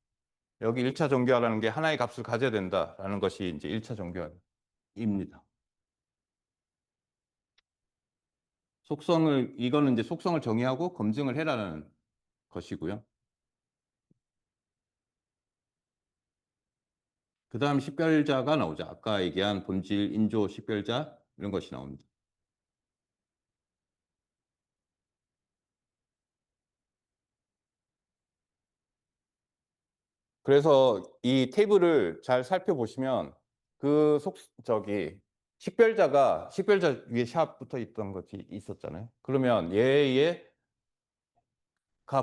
여기 1차 정교화라는 게 하나의 값을 가져야 된다라는 것이 이제 1차 정교화입니다. 이거는 이제 속성을 정의하고 검증을 해라는 것이고요. 그 다음 식별자가 나오죠. 아까 얘기한 본질, 인조, 식별자, 이런 것이 나옵니다. 그래서 이 테이블을 잘 살펴보시면 그 식별자 위에 샵 붙어 있던 것이 있었잖아요. 그러면 얘가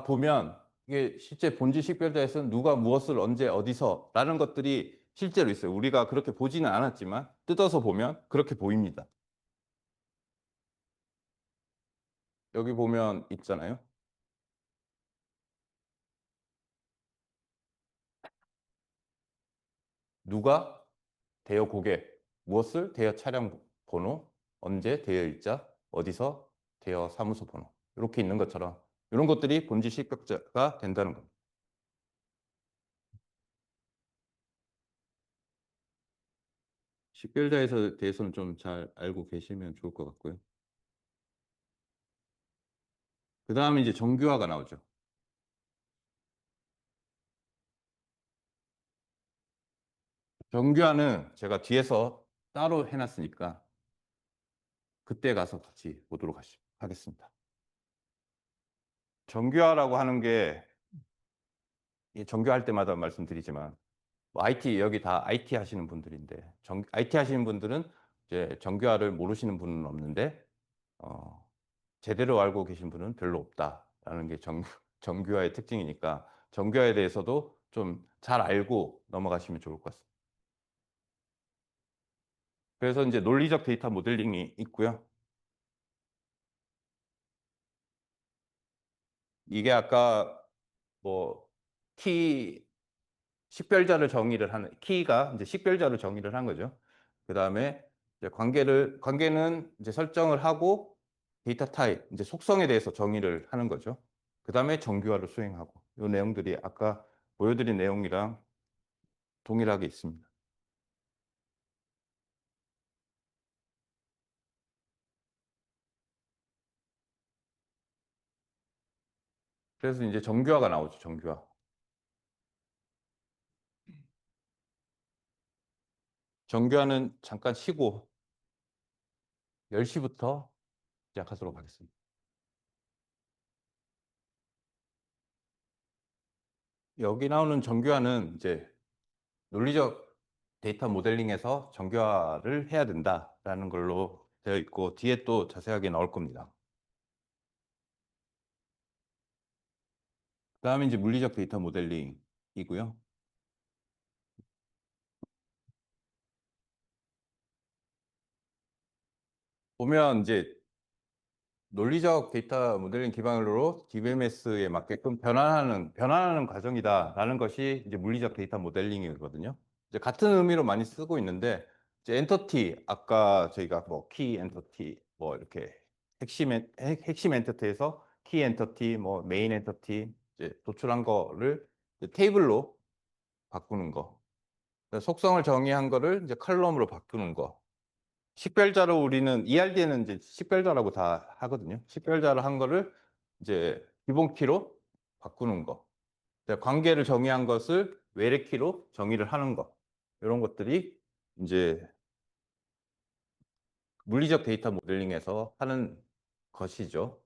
보면 이게 실제 본질 식별자에서는 누가 무엇을 언제 어디서라는 것들이 실제로 있어요. 우리가 그렇게 보지는 않았지만 뜯어서 보면 그렇게 보입니다. 여기 보면 있잖아요. 누가 대여 고객, 무엇을 대여 차량 번호, 언제 대여 일자, 어디서 대여 사무소 번호, 이렇게 있는 것처럼 이런 것들이 본질 식별자가 된다는 겁니다. 식별자에 대해서는 좀 잘 알고 계시면 좋을 것 같고요. 그 다음에 이제 정규화가 나오죠. 정규화는 제가 뒤에서 따로 해놨으니까 그때 가서 같이 보도록 하겠습니다. 정규화라고 하는 게 정규화할 때마다 말씀드리지만 뭐 IT 여기 다 IT 하시는 분들인데 IT 하시는 분들은 이제 정규화를 모르시는 분은 없는데 어, 제대로 알고 계신 분은 별로 없다라는 게 정규화의 특징이니까 정규화에 대해서도 좀 잘 알고 넘어가시면 좋을 것 같습니다. 그래서 이제 논리적 데이터 모델링이 있고요. 이게 아까 뭐 키 식별자를 정의를 하는 키가 이제 식별자를 정의를 한 거죠. 그다음에 이제 관계는 이제 설정을 하고 데이터 타입 이제 속성에 대해서 정의를 하는 거죠. 그다음에 정규화를 수행하고 이 내용들이 아까 보여드린 내용이랑 동일하게 있습니다. 그래서 이제 정규화가 나오죠. 정규화. 정규화는 잠깐 쉬고 10시부터 시작하도록 하겠습니다. 여기 나오는 정규화는 이제 논리적 데이터 모델링에서 정교화를 해야 된다라는 걸로 되어 있고 뒤에 또 자세하게 나올 겁니다. 그다음에 이제 물리적 데이터 모델링이고요. 보면 이제 논리적 데이터 모델링 기반으로 DBMS에 맞게끔 변환하는 과정이다라는 것이 이제 물리적 데이터 모델링이거든요. 이제 같은 의미로 많이 쓰고 있는데 이제 엔터티 아까 저희가 뭐 키 엔터티 뭐 이렇게 핵심 엔터티에서 키 엔터티 뭐 메인 엔터티 이제 도출한 거를 이제 테이블로 바꾸는 거. 속성을 정의한 거를 이제 컬럼으로 바꾸는 거. 식별자로 우리는 ERD에는 이제 식별자라고 다 하거든요. 식별자로 한 거를 이제 기본 키로 바꾸는 거. 관계를 정의한 것을 외래 키로 정의를 하는 거. 이런 것들이 이제 물리적 데이터 모델링에서 하는 것이죠.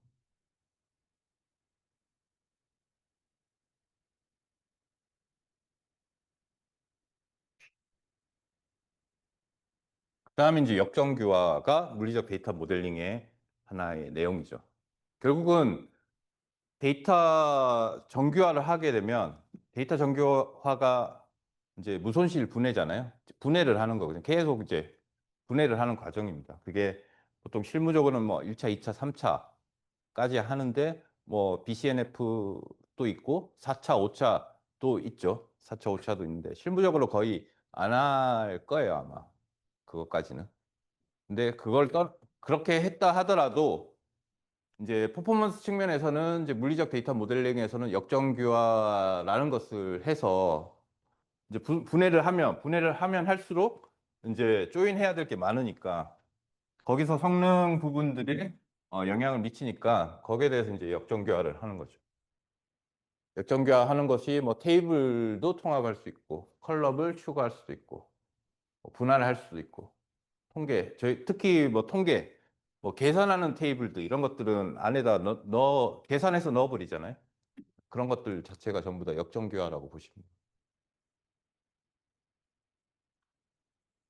그다음에 이제 역정교화가 물리적 데이터 모델링의 하나의 내용이죠. 결국은 데이터 정교화를 하게 되면 데이터 정교화가 이제 무손실 분해잖아요. 분해를 하는 거거든요. 계속 이제 분해를 하는 과정입니다. 그게 보통 실무적으로는 뭐 1차, 2차, 3차까지 하는데 뭐 BCNF도 있고 4차, 5차도 있죠. 4차, 5차도 있는데 실무적으로 거의 안 할 거예요, 아마. 그것까지는. 근데 그렇게 했다 하더라도 이제 퍼포먼스 측면에서는 이제 물리적 데이터 모델링에서는 역정교화라는 것을 해서 이제 분해를 하면 할수록 이제 조인해야 될 게 많으니까 거기서 성능 부분들이 영향을 미치니까 거기에 대해서 이제 역정교화를 하는 거죠. 역정교화하는 것이 뭐 테이블도 통합할 수 있고 컬럼을 추가할 수도 있고 뭐 분할을 할 수도 있고 저희 특히 뭐 통계, 뭐 계산하는 테이블들 이런 것들은 안에다 계산해서 넣어버리잖아요. 그런 것들 자체가 전부 다 역정교화라고 보시면 돼요.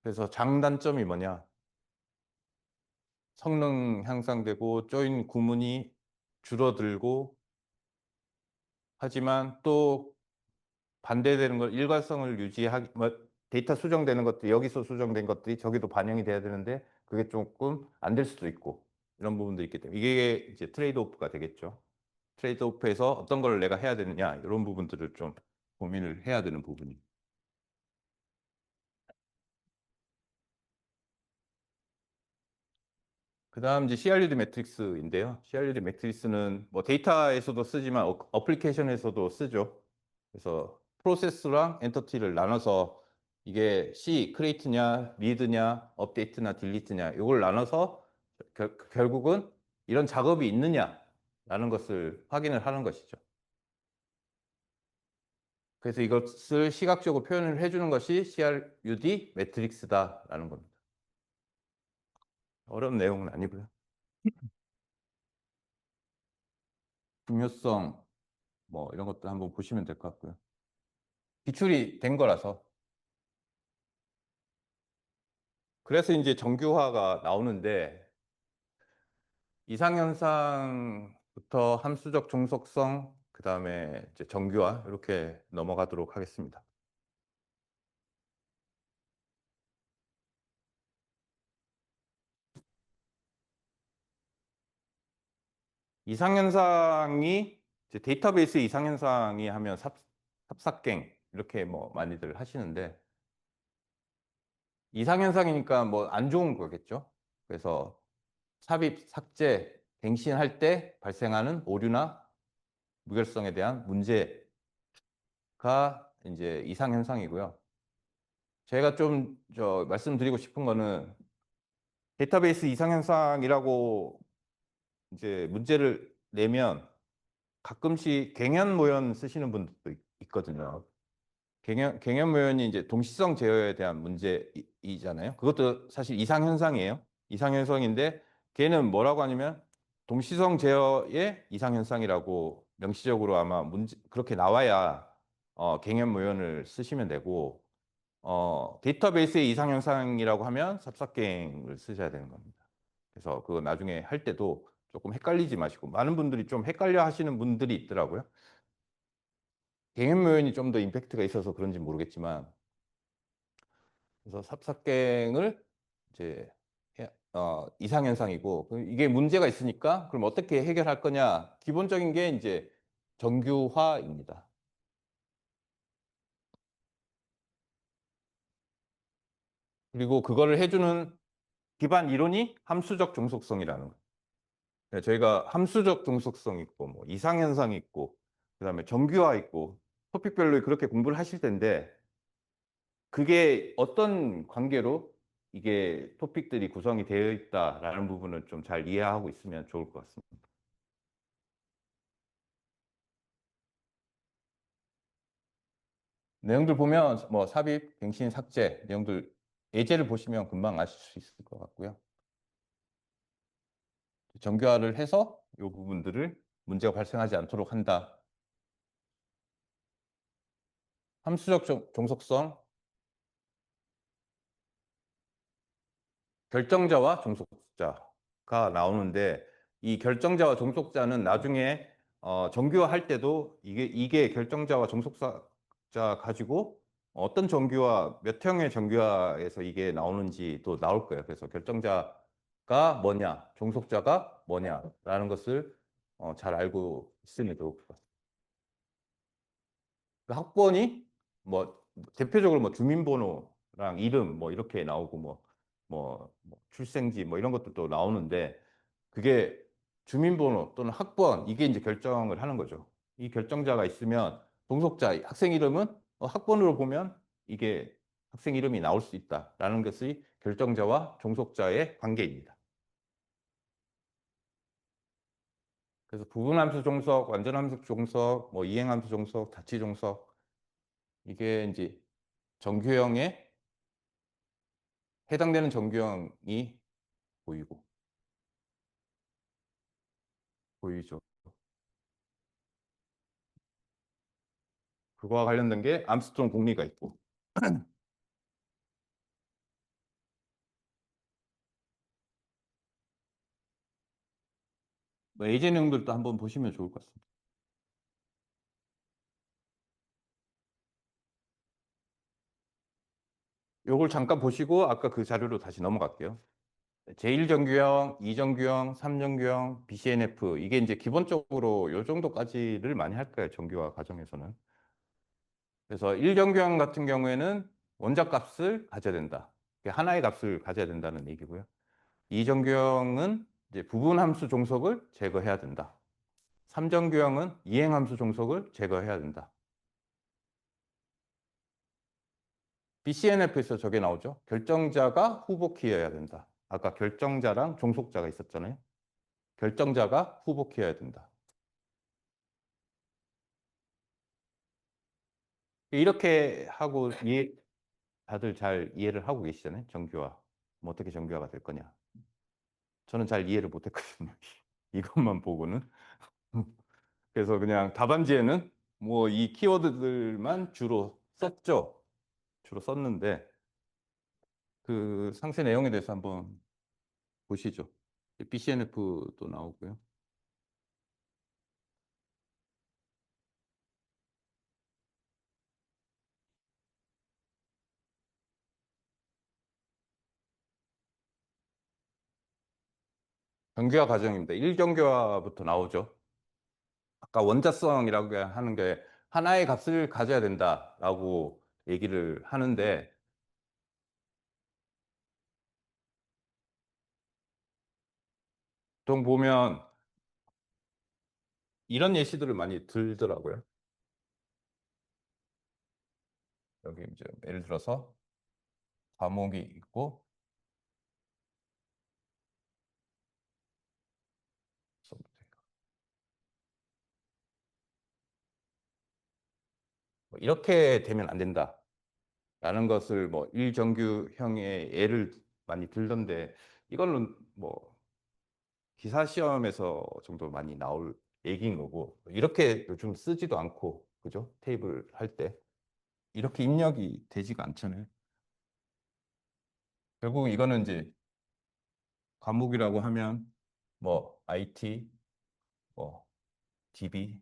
그래서 장단점이 뭐냐? 성능 향상되고 조인 구문이 줄어들고 하지만 또 반대되는 걸 일관성을 유지하기 뭐 데이터 수정되는 것도 여기서 수정된 것들이 저기도 반영이 돼야 되는데 그게 조금 안 될 수도 있고 이런 부분도 있기 때문에 이게 이제 트레이드 오프가 되겠죠. 트레이드 오프에서 어떤 걸 내가 해야 되느냐 이런 부분들을 좀 고민을 해야 되는 부분입니다. 그다음 이제 CRUD 매트릭스인데요. CRUD 매트릭스는 뭐 데이터에서도 쓰지만 어플리케이션에서도 쓰죠. 그래서 프로세스랑 엔터티를 나눠서 이게 크리에이트냐, 리드냐, 업데이트나 딜리트냐 이걸 나눠서 결국은 이런 작업이 있느냐라는 것을 확인을 하는 것이죠. 그래서 이것을 시각적으로 표현을 해주는 것이 CRUD 매트릭스다라는 겁니다. 어려운 내용은 아니고요. 중요성 뭐 이런 것도 한번 보시면 될 것 같고요. 기출이 된 거라서. 그래서 이제 정교화가 나오는데 이상현상부터 함수적 종속성, 그다음에 이제 정교화 이렇게 넘어가도록 하겠습니다. 이상현상이 이제 데이터베이스 이상현상이 하면 삽삭갱 이렇게 뭐 많이들 하시는데 이상현상이니까 뭐 안 좋은 거겠죠. 그래서 삽입, 삭제, 갱신할 때 발생하는 오류나 무결성에 대한 문제가 이제 이상현상이고요. 제가 좀 말씀드리고 싶은 거는 데이터베이스 이상현상이라고 이제 문제를 내면 가끔씩 갱연모연 쓰시는 분들도 있거든요. 갱연모연이 이제 동시성 제어에 대한 문제이잖아요. 그것도 사실 이상현상이에요. 이상현상인데 걔는 뭐라고 하냐면 동시성 제어의 이상현상이라고 명시적으로 아마 그렇게 나와야 갱연모연을 쓰시면 되고 데이터베이스의 이상현상이라고 하면 삽삭갱을 쓰셔야 되는 겁니다. 그래서 그거 나중에 할 때도 조금 헷갈리지 마시고 많은 분들이 좀 헷갈려 하시는 분들이 있더라고요. 갱연모연이 좀 더 임팩트가 있어서 그런지 모르겠지만 그래서 삽삭갱을 이제 이상현상이고 이게 문제가 있으니까 그럼 어떻게 해결할 거냐? 기본적인 게 이제 정규화입니다. 그리고 그거를 해주는 기반 이론이 함수적 종속성이라는 거예요. 네, 저희가 함수적 종속성 있고 뭐 이상현상 있고 그다음에 정규화 있고 토픽별로 그렇게 공부를 하실 텐데 그게 어떤 관계로 이게 토픽들이 구성이 되어 있다라는 부분을 좀 잘 이해하고 있으면 좋을 것 같습니다. 내용들 보면 뭐 삽입, 갱신, 삭제 내용들 예제를 보시면 금방 아실 수 있을 것 같고요. 정교화를 해서 이 부분들을 문제가 발생하지 않도록 한다. 함수적 종속성 결정자와 종속자가 나오는데 이 결정자와 종속자는 나중에 정규화할 때도 이게 결정자와 종속자 가지고 어떤 정규화 몇 형의 정규화에서 이게 나오는지도 나올 거예요. 그래서 결정자가 뭐냐, 종속자가 뭐냐라는 것을 잘 알고 있으면 좋을 것 같아요. 그 학번이 뭐 대표적으로 뭐 주민번호랑 이름 뭐 이렇게 나오고 뭐 출생지 뭐 이런 것들도 나오는데 그게 주민번호 또는 학번 이게 이제 결정을 하는 거죠. 이 결정자가 있으면 동석자 학생 이름은 학번으로 보면 이게 학생 이름이 나올 수 있다라는 것이 결정자와 종속자의 관계입니다. 그래서 부분함수 종속, 완전함수 종속, 뭐 이행함수 종속, 다치 종속 이게 이제 정규형에 해당되는 정규형이 보이죠. 그거와 관련된 게 암스트롱 공리가 있고 뭐 예제 내용들도 한번 보시면 좋을 것 같습니다. 요걸 잠깐 보시고 아까 그 자료로 다시 넘어갈게요. 제1정규형, 2정규형, 3정규형, BCNF 이게 이제 기본적으로 요 정도까지를 많이 할 거예요. 정규화 과정에서는. 그래서 1정규형 같은 경우에는 원작 값을 가져야 된다. 하나의 값을 가져야 된다는 얘기고요. 2정규형은 이제 부분함수 종속을 제거해야 된다. 3정규형은 이행함수 종속을 제거해야 된다. BCNF에서 저게 나오죠. 결정자가 후보키여야 된다. 아까 결정자랑 종속자가 있었잖아요. 결정자가 후보키여야 된다. 이렇게 하고 다들 잘 이해를 하고 계시잖아요. 정규화. 뭐 어떻게 정규화가 될 거냐. 저는 잘 이해를 못했거든요. 이것만 보고는. 그래서 그냥 답안지에는 뭐 이 키워드들만 주로 썼죠. 주로 썼는데 그 상세 내용에 대해서 한번 보시죠. BCNF도 나오고요. 정규화 과정입니다. 1정규화부터 나오죠. 아까 원자성이라고 하는 게 하나의 값을 가져야 된다라고 얘기를 하는데 보통 보면 이런 예시들을 많이 들더라고요. 여기 이제 예를 들어서 과목이 있고 뭐 이렇게 되면 안 된다라는 것을 뭐 일정규형의 예를 많이 들던데 이거는 뭐 기사 시험에서 정도 많이 나올 얘기인 거고 이렇게 요즘 쓰지도 않고 그죠? 테이블 할 때 이렇게 입력이 되지가 않잖아요. 결국 이거는 이제 과목이라고 하면 뭐 IT, 뭐 DB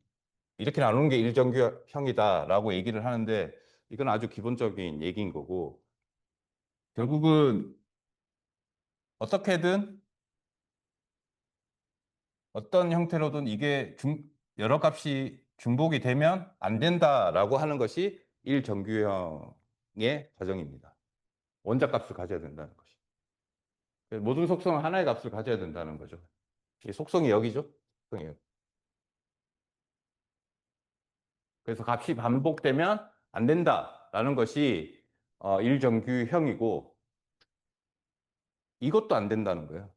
이렇게 나누는 게 일정규형이다라고 얘기를 하는데 이건 아주 기본적인 얘기인 거고 결국은 어떻게든 어떤 형태로든 이게 여러 값이 중복이 되면 안 된다라고 하는 것이 일정규형의 과정입니다. 원작 값을 가져야 된다는 것이. 모든 속성은 하나의 값을 가져야 된다는 거죠. 이 속성이 여기죠. 속성이 여기. 그래서 값이 반복되면 안 된다라는 것이 일정규형이고 이것도 안 된다는 거예요.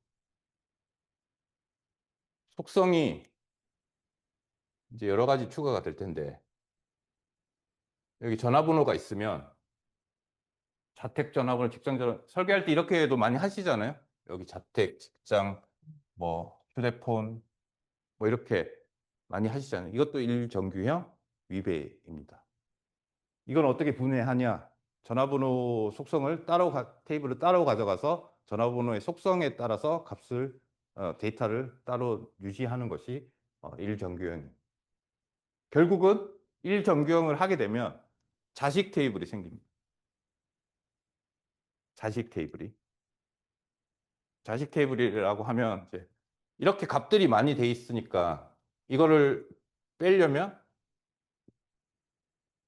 속성이 이제 여러 가지 추가가 될 텐데 여기 전화번호가 있으면 자택 전화번호, 직장 전화 설계할 때 이렇게도 많이 하시잖아요. 여기 자택, 직장, 뭐 휴대폰 뭐 이렇게 많이 하시잖아요. 이것도 일정규형 위배입니다. 이건 어떻게 분해하냐? 전화번호 속성을 테이블을 따로 가져가서 전화번호의 속성에 따라서 값을 데이터를 따로 유지하는 것이 1정규형입니다. 결국은 1정규형을 하게 되면 자식 테이블이 생깁니다. 자식 테이블이. 자식 테이블이라고 하면 이제 이렇게 값들이 많이 돼 있으니까 이거를 빼려면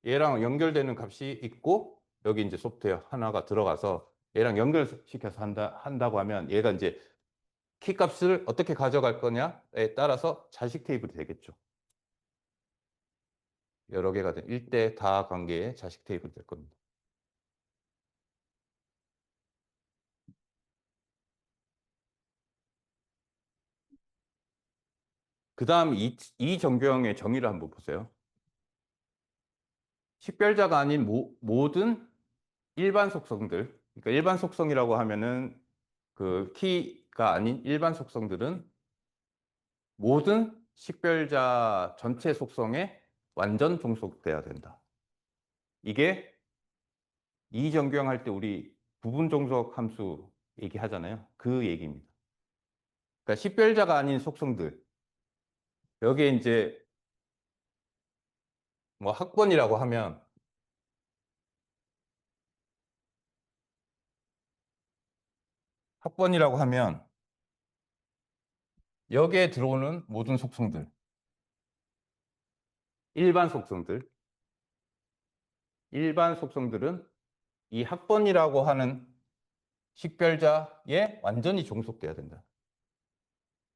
얘랑 연결되는 값이 있고 여기 이제 소프트웨어 하나가 들어가서 얘랑 연결시켜서 한다고 하면 얘가 이제 키 값을 어떻게 가져갈 거냐에 따라서 자식 테이블이 되겠죠. 여러 개가 된 1대 다 관계의 자식 테이블이 될 겁니다. 그 다음 이 정규형의 정의를 한번 보세요. 식별자가 아닌 모든 일반 속성들, 그러니까 일반 속성이라고 하면은 그 키가 아닌 일반 속성들은 모든 식별자 전체 속성에 완전 종속돼야 된다. 이게 이정규형 할 때 우리 부분 종속 함수 얘기하잖아요. 그 얘기입니다. 그러니까 식별자가 아닌 속성들. 여기에 이제 뭐 학번이라고 하면 학번이라고 하면 여기에 들어오는 모든 속성들. 일반 속성들. 일반 속성들은 이 학번이라고 하는 식별자에 완전히 종속돼야 된다.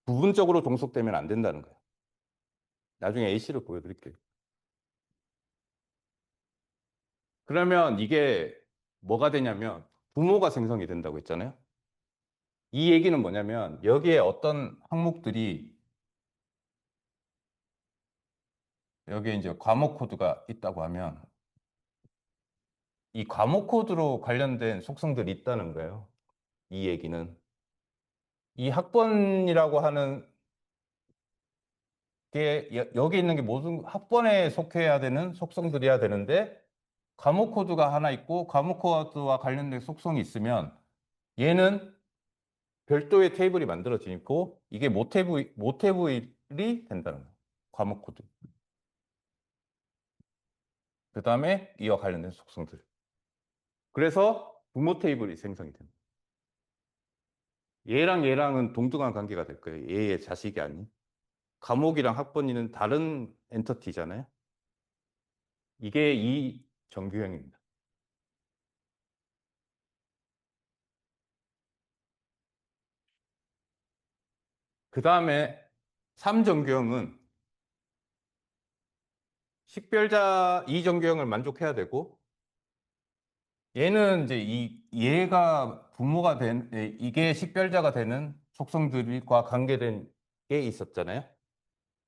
부분적으로 종속되면 안 된다는 거예요. 나중에 A씨를 보여드릴게요. 그러면 이게 뭐가 되냐면 부모가 생성이 된다고 했잖아요. 이 얘기는 뭐냐면 여기에 어떤 항목들이 여기에 이제 과목 코드가 있다고 하면 이 과목 코드로 관련된 속성들이 있다는 거예요. 이 얘기는 이 학번이라고 하는 게 여기 있는 게 모든 학번에 속해야 되는 속성들이어야 되는데 과목 코드가 하나 있고 과목 코드와 관련된 속성이 있으면 얘는 별도의 테이블이 만들어지고 이게 모태브일이 된다는 거예요. 과목 코드. 그 다음에 이와 관련된 속성들. 그래서 부모 테이블이 생성이 됩니다. 얘랑 얘랑은 동등한 관계가 될 거예요. 얘의 자식이 아닌. 과목이랑 학번이는 다른 엔터티잖아요. 이게 이 정규형입니다. 그 다음에 3정규형은 식별자 2정규형을 만족해야 되고 얘는 이제 얘가 부모가 이게 식별자가 되는 속성들과 관계된 게 있었잖아요.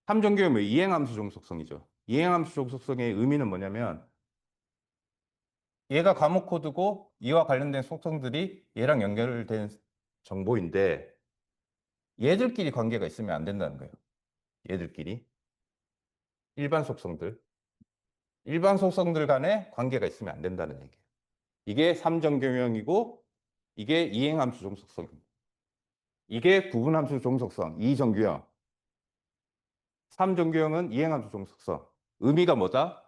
3정규형은 이행함수 종속성이죠. 이행함수 종속성의 의미는 뭐냐면 얘가 과목 코드고 이와 관련된 속성들이 얘랑 연결된 정보인데 얘들끼리 관계가 있으면 안 된다는 거예요. 얘들끼리. 일반 속성들. 일반 속성들 간에 관계가 있으면 안 된다는 얘기예요. 이게 3정규형이고 이게 이행함수 종속성입니다. 이게 구분함수 종속성, 2정규형. 3정규형은 이행함수 종속성. 의미가 뭐다?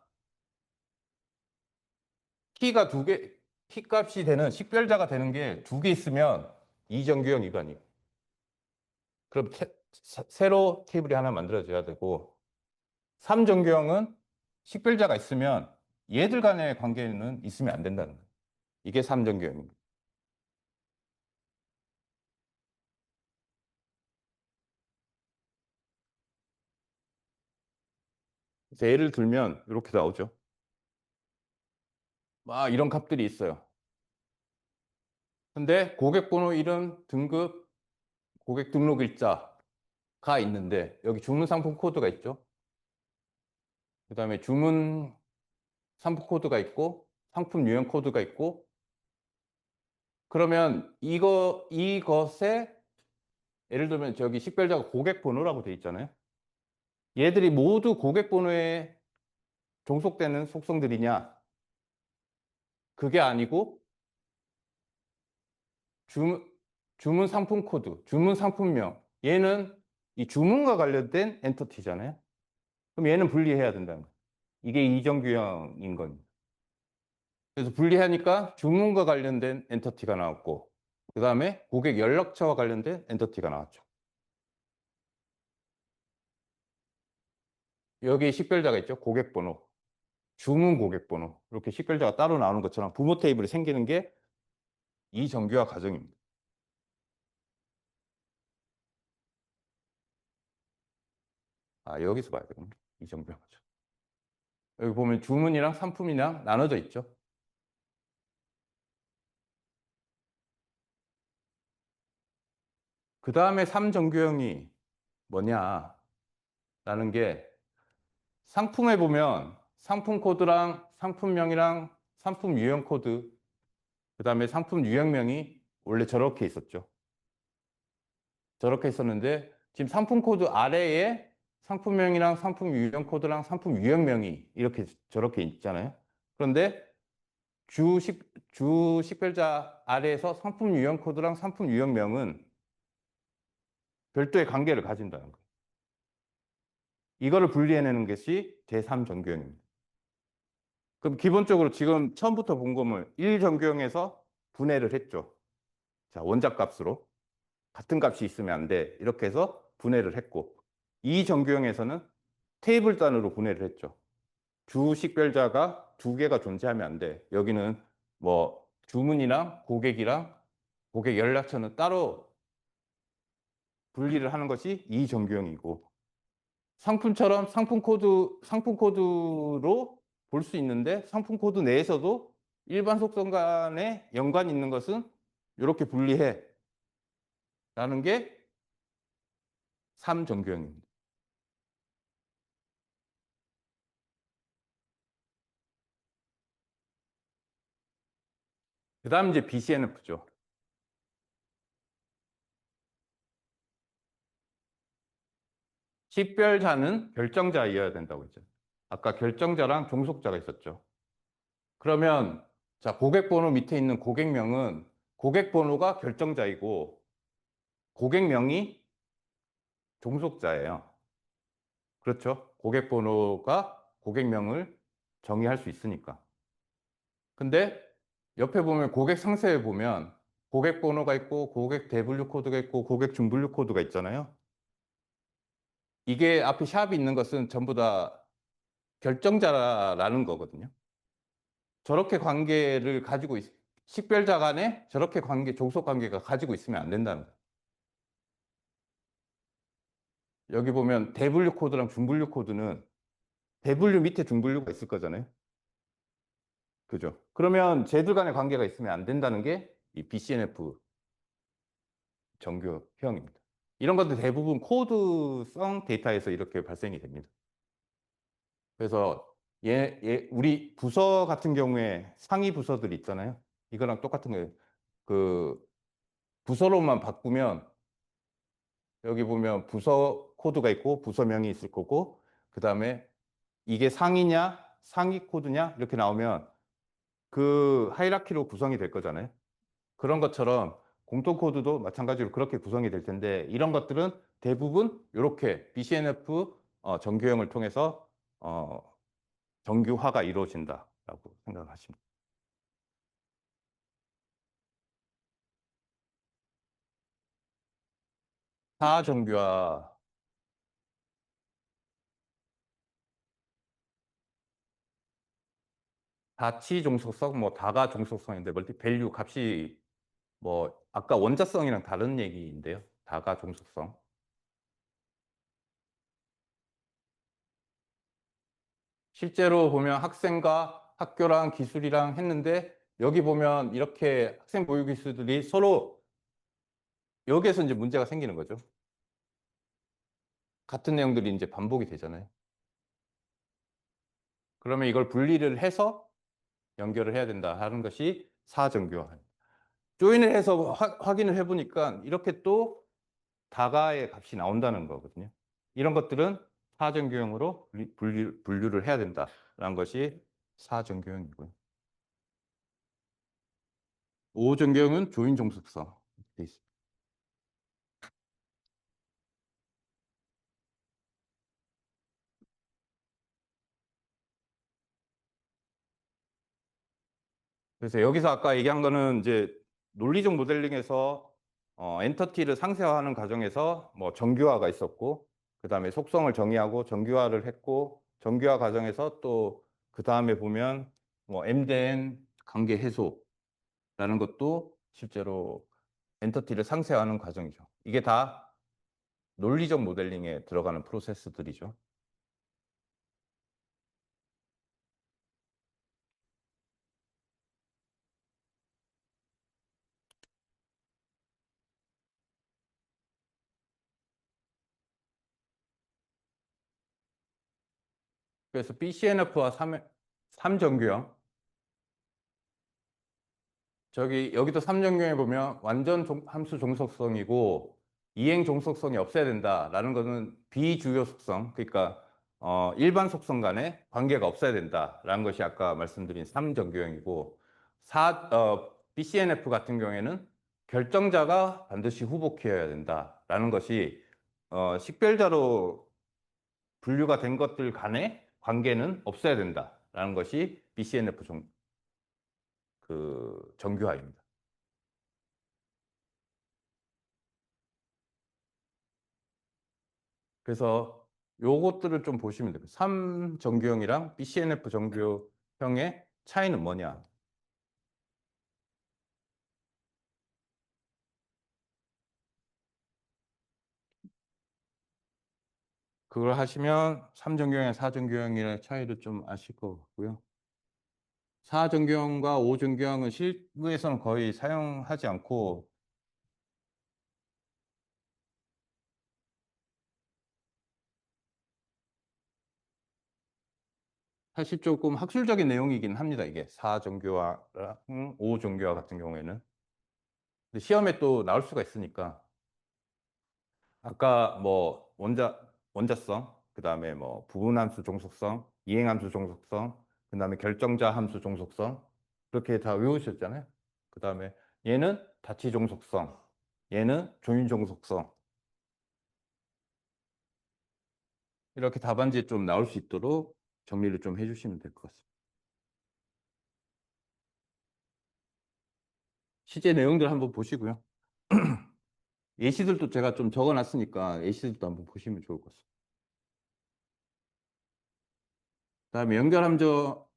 키가 두 개, 키 값이 되는 식별자가 되는 게 두 개 있으면 2정규형 이관이에요. 그럼 새로 테이블이 하나 만들어져야 되고 3정규형은 식별자가 있으면 얘들 간의 관계는 있으면 안 된다는 거예요. 이게 3정규형입니다. 그래서 예를 들면 이렇게 나오죠. 막 이런 값들이 있어요. 근데 고객번호 이름, 등급, 고객 등록 일자가 있는데 여기 주문 상품 코드가 있죠. 그 다음에 주문 상품 코드가 있고 상품 유형 코드가 있고 그러면 이것에 예를 들면 저기 식별자가 고객 번호라고 돼 있잖아요. 얘들이 모두 고객 번호에 종속되는 속성들이냐? 그게 아니고 주문 상품 코드, 주문 상품명. 얘는 이 주문과 관련된 엔터티잖아요. 그럼 얘는 분리해야 된다는 거예요. 이게 이정규형인 겁니다. 그래서 분리하니까 주문과 관련된 엔터티가 나왔고, 그 다음에 고객 연락처와 관련된 엔터티가 나왔죠. 여기 식별자가 있죠. 고객번호, 주문 고객번호. 이렇게 식별자가 따로 나오는 것처럼 부모 테이블이 생기는 게 이정규화 과정입니다. 아, 여기서 봐야 되군요. 이정규화 과정. 여기 보면 주문이랑 상품이랑 나눠져 있죠. 그 다음에 3정규형이 뭐냐라는 게 상품에 보면 상품 코드랑 상품명이랑 상품 유형 코드, 그 다음에 상품 유형명이 원래 저렇게 있었죠. 저렇게 있었는데 지금 상품 코드 아래에 상품명이랑 상품 유형 코드랑 상품 유형명이 이렇게 저렇게 있잖아요. 그런데 주 식별자 아래에서 상품 유형 코드랑 상품 유형명은 별도의 관계를 가진다는 거예요. 이거를 분리해내는 것이 제3정규형입니다. 그럼 기본적으로 지금 처음부터 본 거면 1정규형에서 분해를 했죠. 자, 원작 값으로. 같은 값이 있으면 안 돼. 이렇게 해서 분해를 했고, 2정규형에서는 테이블 단위로 분해를 했죠. 주 식별자가 두 개가 존재하면 안 돼. 여기는 뭐 주문이랑 고객이랑 고객 연락처는 따로 분리를 하는 것이 2정규형이고, 상품처럼 상품 코드로 볼 수 있는데 상품 코드 내에서도 일반 속성 간에 연관이 있는 것은 이렇게 분리해 라는 게 3정규형입니다. 그 다음 이제 BCNF죠. 식별자는 결정자이어야 된다고 했죠. 아까 결정자랑 종속자가 있었죠. 그러면 자, 고객번호 밑에 있는 고객명은 고객번호가 결정자이고 고객명이 종속자예요. 그렇죠? 고객번호가 고객명을 정의할 수 있으니까. 근데 옆에 보면 고객 상세에 보면 고객 번호가 있고 고객 대분류 코드가 있고 고객 중분류 코드가 있잖아요. 이게 앞에 샵이 있는 것은 전부 다 결정자라는 거거든요. 저렇게 관계를 가지고 식별자 간에 저렇게 종속 관계가 가지고 있으면 안 된다는 거예요. 여기 보면 대분류 코드랑 중분류 코드는 대분류 밑에 중분류가 있을 거잖아요. 그죠? 그러면 쟤들 간의 관계가 있으면 안 된다는 게 이 BCNF 정규형입니다. 이런 것들 대부분 코드성 데이터에서 이렇게 발생이 됩니다. 그래서 우리 부서 같은 경우에 상위 부서들 있잖아요. 이거랑 똑같은 거예요. 그 부서로만 바꾸면 여기 보면 부서 코드가 있고 부서명이 있을 거고 그 다음에 이게 상위냐 상위 코드냐 이렇게 나오면 그 하이라키로 구성이 될 거잖아요. 그런 것처럼 공통 코드도 마찬가지로 그렇게 구성이 될 텐데 이런 것들은 대부분 이렇게 BCNF 정규형을 통해서 정규화가 이루어진다라고 생각하시면 됩니다. 다정규화, 다치 종속성, 뭐 다가 종속성인데 멀티 밸류 값이 뭐 아까 원자성이랑 다른 얘기인데요. 다가 종속성. 실제로 보면 학생과 학교랑 기술이랑 했는데 여기 보면 이렇게 학생 보유 기술들이 서로 여기에서 이제 문제가 생기는 거죠. 같은 내용들이 이제 반복이 되잖아요. 그러면 이걸 분리를 해서 연결을 해야 된다 하는 것이 사정교환. 조인을 해서 확인을 해보니까 이렇게 또 다가의 값이 나온다는 거거든요. 이런 것들은 사정교형으로 분류를 해야 된다라는 것이 사정교형이고요. 오정교형은 조인 종속성 돼 있습니다. 그래서 여기서 아까 얘기한 거는 이제 논리적 모델링에서 엔터티를 상세화하는 과정에서 뭐 정규화가 있었고, 그 다음에 속성을 정의하고 정규화를 했고, 정규화 과정에서 또 그 다음에 보면 뭐 M된 관계 해소라는 것도 실제로 엔터티를 상세화하는 과정이죠. 이게 다 논리적 모델링에 들어가는 프로세스들이죠. 그래서 BCNF와 3정규형, 여기도 삼정경에 보면 완전 함수 종속성이고 이행 종속성이 없어야 된다라는 것은 비주요 속성, 그러니까 일반 속성 간에 관계가 없어야 된다라는 것이 아까 말씀드린 삼정규형이고, BCNF 같은 경우에는 결정자가 반드시 후보키여야 된다라는 것이 식별자로 분류가 된 것들 간에 관계는 없어야 된다라는 것이 BCNF 정규화입니다. 그래서 요것들을 좀 보시면 돼요. 3정규형이랑 BCNF 정규형의 차이는 뭐냐. 그걸 하시면 3정규형과 4정규형의 차이를 좀 아실 것 같고요. 4정규형과 5정규형은 실무에서는 거의 사용하지 않고, 사실 조금 학술적인 내용이긴 합니다. 이게 4정규화랑 5정규화 같은 경우에는. 근데 시험에 또 나올 수가 있으니까. 아까 뭐 원자성, 그다음에 뭐 부분함수 종속성, 이행함수 종속성, 그다음에 결정자 함수 종속성, 그렇게 다 외우셨잖아요. 그다음에 얘는 다치 종속성, 얘는 조인 종속성, 이렇게 답안지에 좀 나올 수 있도록 정리를 좀 해주시면 될 것 같습니다. 시제 내용들 한번 보시고요. 예시들도 제가 좀 적어놨으니까 예시들도 한번 보시면 좋을 것 같습니다. 그다음에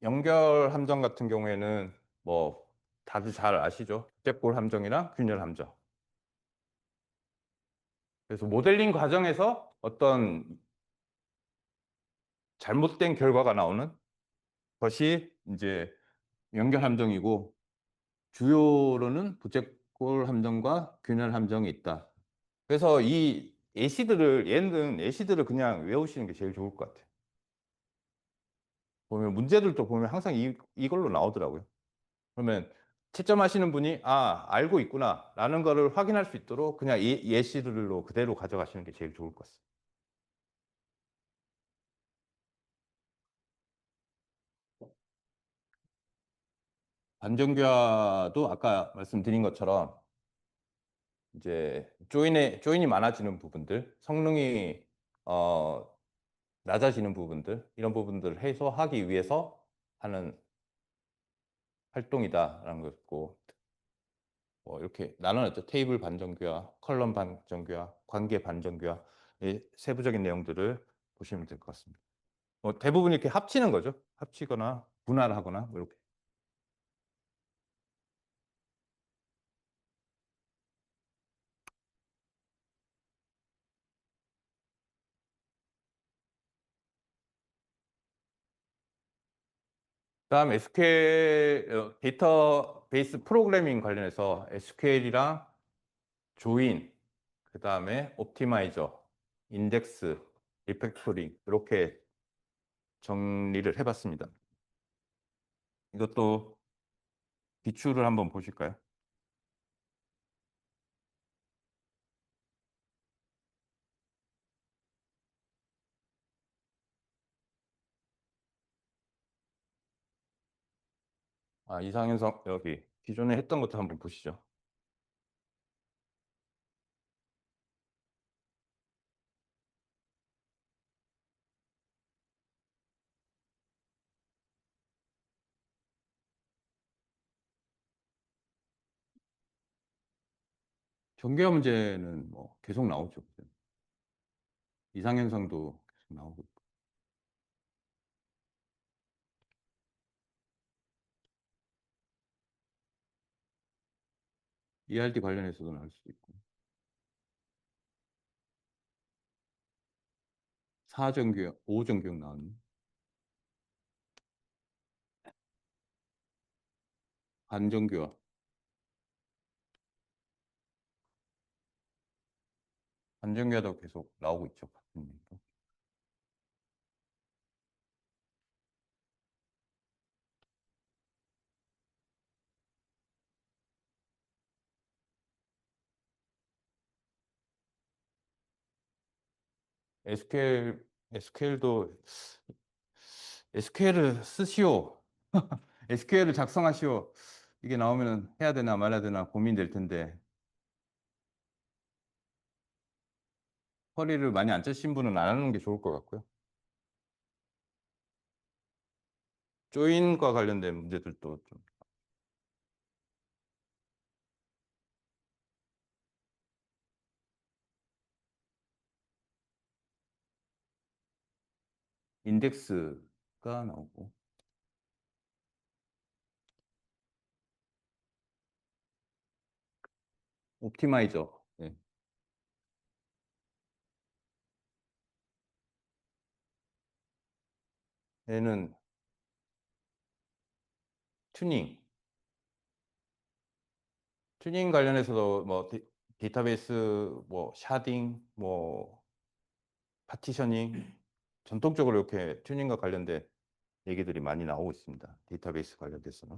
연결함정 같은 경우에는 뭐 다들 잘 아시죠? 잭볼 함정이랑 균열 함정. 그래서 모델링 과정에서 어떤 잘못된 결과가 나오는 것이 이제 연결 함정이고, 주요로는 부잭볼 함정과 균열 함정이 있다. 그래서 얘는 예시들을 그냥 외우시는 게 제일 좋을 것 같아요. 보면 문제들도 보면 항상 이걸로 나오더라고요. 그러면 채점하시는 분이 알고 있구나 라는 거를 확인할 수 있도록 그냥 예시들로 그대로 가져가시는 게 제일 좋을 것 같습니다. 반정교화도 아까 말씀드린 것처럼 이제 조인이 많아지는 부분들, 성능이 어, 낮아지는 부분들, 이런 부분들을 해소하기 위해서 하는 활동이다라는 거고, 뭐 이렇게 나눠놨죠. 테이블 반정교화, 컬럼 반정교화, 관계 반정교화, 이 세부적인 내용들을 보시면 될 것 같습니다. 대부분 이렇게 합치는 거죠. 합치거나 분할하거나 뭐 이렇게. 그다음 SQL 데이터베이스 프로그래밍 관련해서 SQL이랑 조인, 그다음에 옵티마이저, 인덱스, 리팩토링 이렇게 정리를 해봤습니다. 이것도 기출을 한번 보실까요? 이상현석 여기 기존에 했던 것도 한번 보시죠. 전개화 문제는 뭐 계속 나오죠. 이상현상도 계속 나오고 있고. ERD 관련해서도 나올 수도 있고. 4전교육, 5전교육 나오는 반전교화. 반전교화도 계속 나오고 있죠. SQL도 SQL을 쓰시오. SQL을 작성하시오. 이게 나오면 해야 되나 말아야 되나 고민될 텐데 허리를 많이 안 쓰신 분은 안 하는 게 좋을 것 같고요. 조인과 관련된 문제들도 좀 인덱스가 나오고 옵티마이저. 네. 얘는 튜닝. 튜닝 관련해서도 뭐 데이터베이스 뭐 샤딩 뭐 파티셔닝 전통적으로 이렇게 튜닝과 관련된 얘기들이 많이 나오고 있습니다. 데이터베이스 관련돼서는.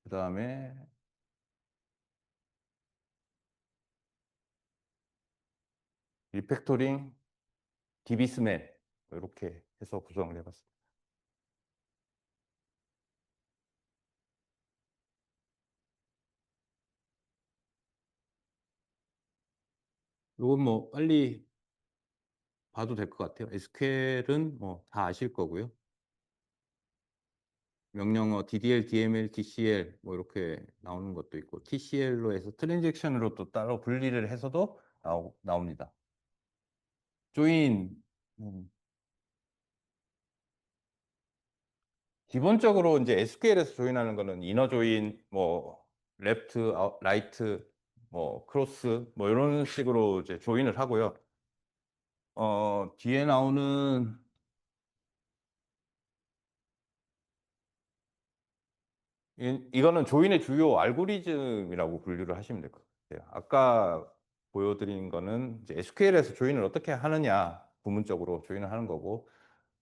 그다음에 리팩토링, 디비스맵 이렇게 해서 구성을 해봤습니다. 이건 뭐 빨리 봐도 될 것 같아요. SQL은 뭐 다 아실 거고요. 명령어 DDL, DML, TCL 뭐 이렇게 나오는 것도 있고 TCL로 해서 트랜잭션으로 또 따로 분리를 해서도 나옵니다. 조인 기본적으로 이제 SQL에서 조인하는 거는 이너 조인, 뭐 레프트, 라이트, 뭐 크로스 뭐 이런 식으로 이제 조인을 하고요. 뒤에 나오는 이거는 조인의 주요 알고리즘이라고 분류를 하시면 될 것 같아요. 아까 보여드린 거는 이제 SQL에서 조인을 어떻게 하느냐 부문적으로 조인을 하는 거고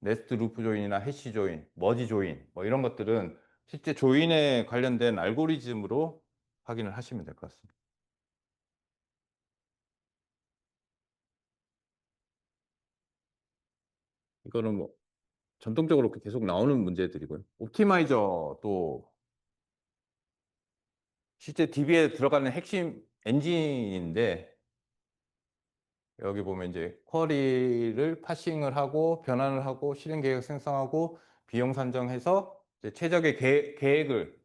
네스트 루프 조인이나 해시 조인, 머지 조인 뭐 이런 것들은 실제 조인에 관련된 알고리즘으로 확인을 하시면 될 것 같습니다. 이거는 뭐 전통적으로 계속 나오는 문제들이고요. 옵티마이저도 실제 DB에 들어가는 핵심 엔진인데 여기 보면 이제 쿼리를 파싱을 하고 변환을 하고 실행 계획 생성하고 비용 산정해서 이제 최적의 계획을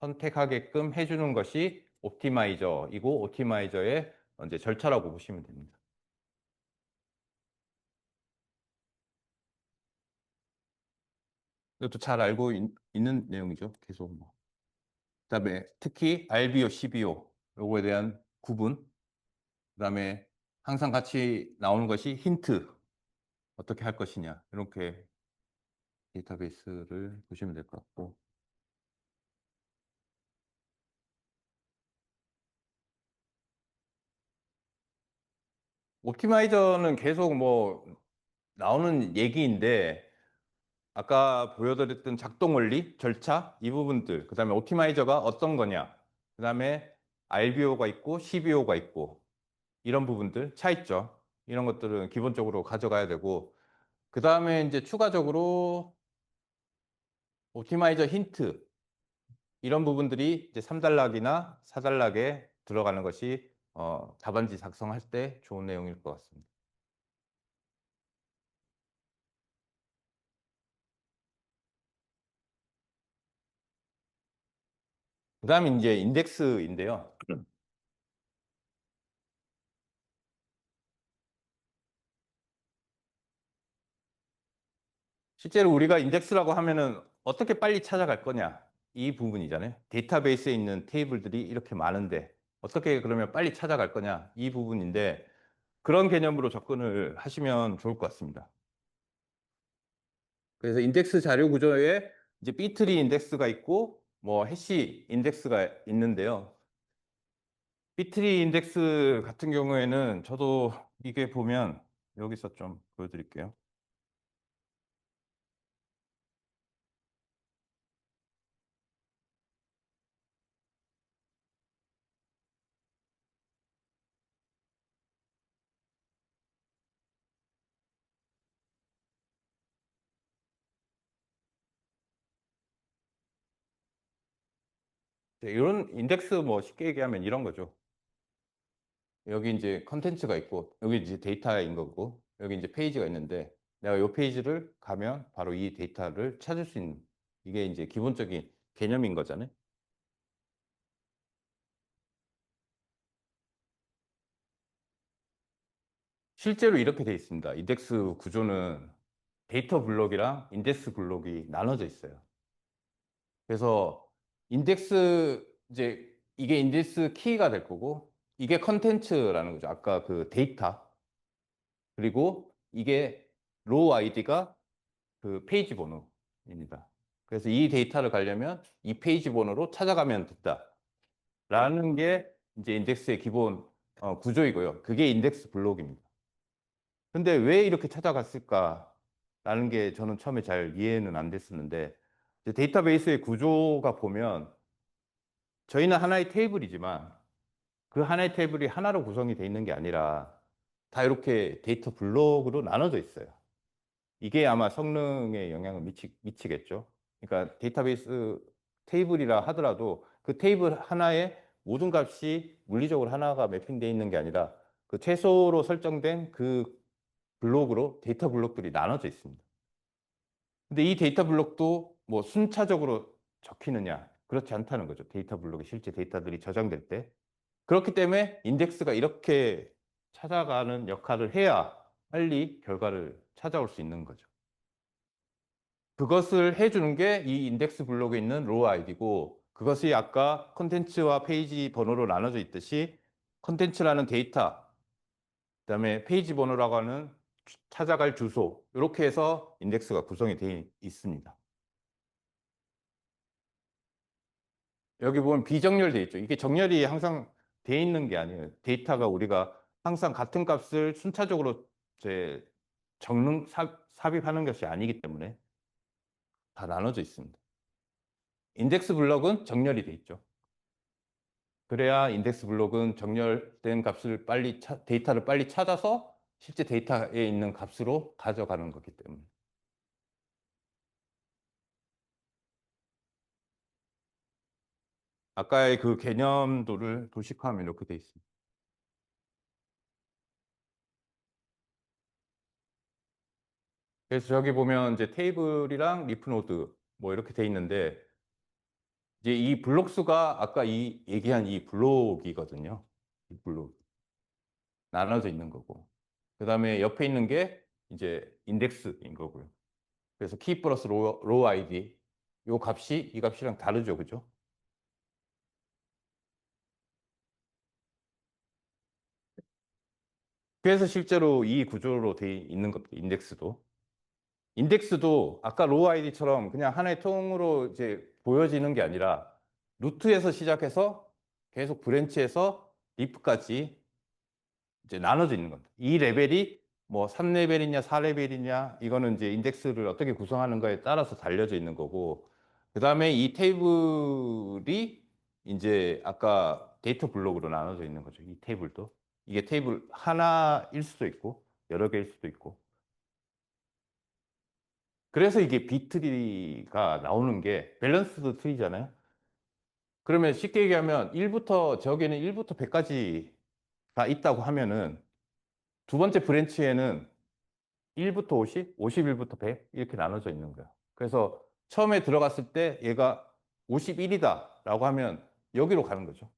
선택하게끔 해주는 것이 옵티마이저이고 옵티마이저의 이제 절차라고 보시면 됩니다. 이것도 잘 알고 있는 내용이죠. 계속 뭐. 그다음에 특히 RBO, CBO 요거에 대한 구분. 그다음에 항상 같이 나오는 것이 힌트. 어떻게 할 것이냐. 이렇게 데이터베이스를 보시면 될 것 같고. 옵티마이저는 계속 뭐 나오는 얘기인데 아까 보여드렸던 작동 원리, 절차 이 부분들 그다음에 옵티마이저가 어떤 거냐 그다음에 RBO가 있고 CBO가 있고 이런 부분들 차이점 이런 것들은 기본적으로 가져가야 되고 그다음에 이제 추가적으로 옵티마이저 힌트 이런 부분들이 이제 3단락이나 4단락에 들어가는 것이 답안지 작성할 때 좋은 내용일 것 같습니다. 그다음에 이제 인덱스인데요. 실제로 우리가 인덱스라고 하면은 어떻게 빨리 찾아갈 거냐? 이 부분이잖아요. 데이터베이스에 있는 테이블들이 이렇게 많은데 어떻게 그러면 빨리 찾아갈 거냐? 이 부분인데 그런 개념으로 접근을 하시면 좋을 것 같습니다. 그래서 인덱스 자료 구조에 이제 B트리 인덱스가 있고 뭐 해시 인덱스가 있는데요. B트리 인덱스 같은 경우에는 저도 이게 보면 여기서 좀 보여드릴게요. 이런 인덱스 뭐 쉽게 얘기하면 이런 거죠. 여기 이제 컨텐츠가 있고 여기 이제 데이터인 거고 여기 이제 페이지가 있는데 내가 이 페이지를 가면 바로 이 데이터를 찾을 수 있는 이게 이제 기본적인 개념인 거잖아요. 실제로 이렇게 돼 있습니다. 인덱스 구조는 데이터 블록이랑 인덱스 블록이 나눠져 있어요. 그래서 인덱스 이제 이게 인덱스 키가 될 거고 이게 컨텐츠라는 거죠. 아까 그 데이터 그리고 이게 로우 아이디가 그 페이지 번호입니다. 그래서 이 데이터를 가려면 이 페이지 번호로 찾아가면 된다라는 게 이제 인덱스의 기본 구조이고요. 그게 인덱스 블록입니다. 근데 왜 이렇게 찾아갔을까라는 게 저는 처음에 잘 이해는 안 됐었는데 이제 데이터베이스의 구조가 보면 저희는 하나의 테이블이지만 그 하나의 테이블이 하나로 구성이 돼 있는 게 아니라 다 이렇게 데이터 블록으로 나눠져 있어요. 이게 아마 성능에 영향을 미치겠죠. 그러니까 데이터베이스 테이블이라 하더라도 그 테이블 하나에 모든 값이 물리적으로 하나가 매핑되어 있는 게 아니라 그 최소로 설정된 그 블록으로 데이터 블록들이 나눠져 있습니다. 근데 이 데이터 블록도 뭐 순차적으로 적히느냐? 그렇지 않다는 거죠. 데이터 블록에 실제 데이터들이 저장될 때. 그렇기 때문에 인덱스가 이렇게 찾아가는 역할을 해야 빨리 결과를 찾아올 수 있는 거죠. 그것을 해주는 게 이 인덱스 블록에 있는 로우 아이디고 그것이 아까 콘텐츠와 페이지 번호로 나눠져 있듯이 콘텐츠라는 데이터, 그다음에 페이지 번호라고 하는 찾아갈 주소 이렇게 해서 인덱스가 구성이 되어 있습니다. 여기 보면 비정렬되어 있죠. 이게 정렬이 항상 돼 있는 게 아니에요. 데이터가 우리가 항상 같은 값을 순차적으로 이제 삽입하는 것이 아니기 때문에 다 나눠져 있습니다. 인덱스 블록은 정렬이 돼 있죠. 그래야 인덱스 블록은 정렬된 값을 데이터를 빨리 찾아서 실제 데이터에 있는 값으로 가져가는 거기 때문에. 아까의 그 개념도를 도식화하면 이렇게 돼 있습니다. 그래서 여기 보면 이제 테이블이랑 리프 노드 뭐 이렇게 돼 있는데 이제 이 블록 수가 아까 이 얘기한 이 블록이거든요. 이 블록 나눠져 있는 거고. 그다음에 옆에 있는 게 이제 인덱스인 거고요. 그래서 키 플러스 로우 아이디 요 값이 이 값이랑 다르죠. 그죠? 그래서 실제로 이 구조로 돼 있는 것도 인덱스도. 인덱스도 아까 로우 아이디처럼 그냥 하나의 통으로 이제 보여지는 게 아니라 루트에서 시작해서 계속 브랜치에서 리프까지 이제 나눠져 있는 겁니다. 이 레벨이 뭐 3레벨이냐 4레벨이냐 이거는 이제 인덱스를 어떻게 구성하는가에 따라서 달려져 있는 거고 그다음에 이 테이블이 이제 아까 데이터 블록으로 나눠져 있는 거죠. 이 테이블도. 이게 테이블 하나일 수도 있고 여러 개일 수도 있고. 그래서 이게 비트리가 나오는 게 밸런스드 트리잖아요. 그러면 쉽게 얘기하면 1부터 저기는 1부터 100까지가 있다고 하면은 두 번째 브랜치에는 1부터 50, 51부터 100 이렇게 나눠져 있는 거예요. 그래서 처음에 들어갔을 때 얘가 51이다 라고 하면 여기로 가는 거죠.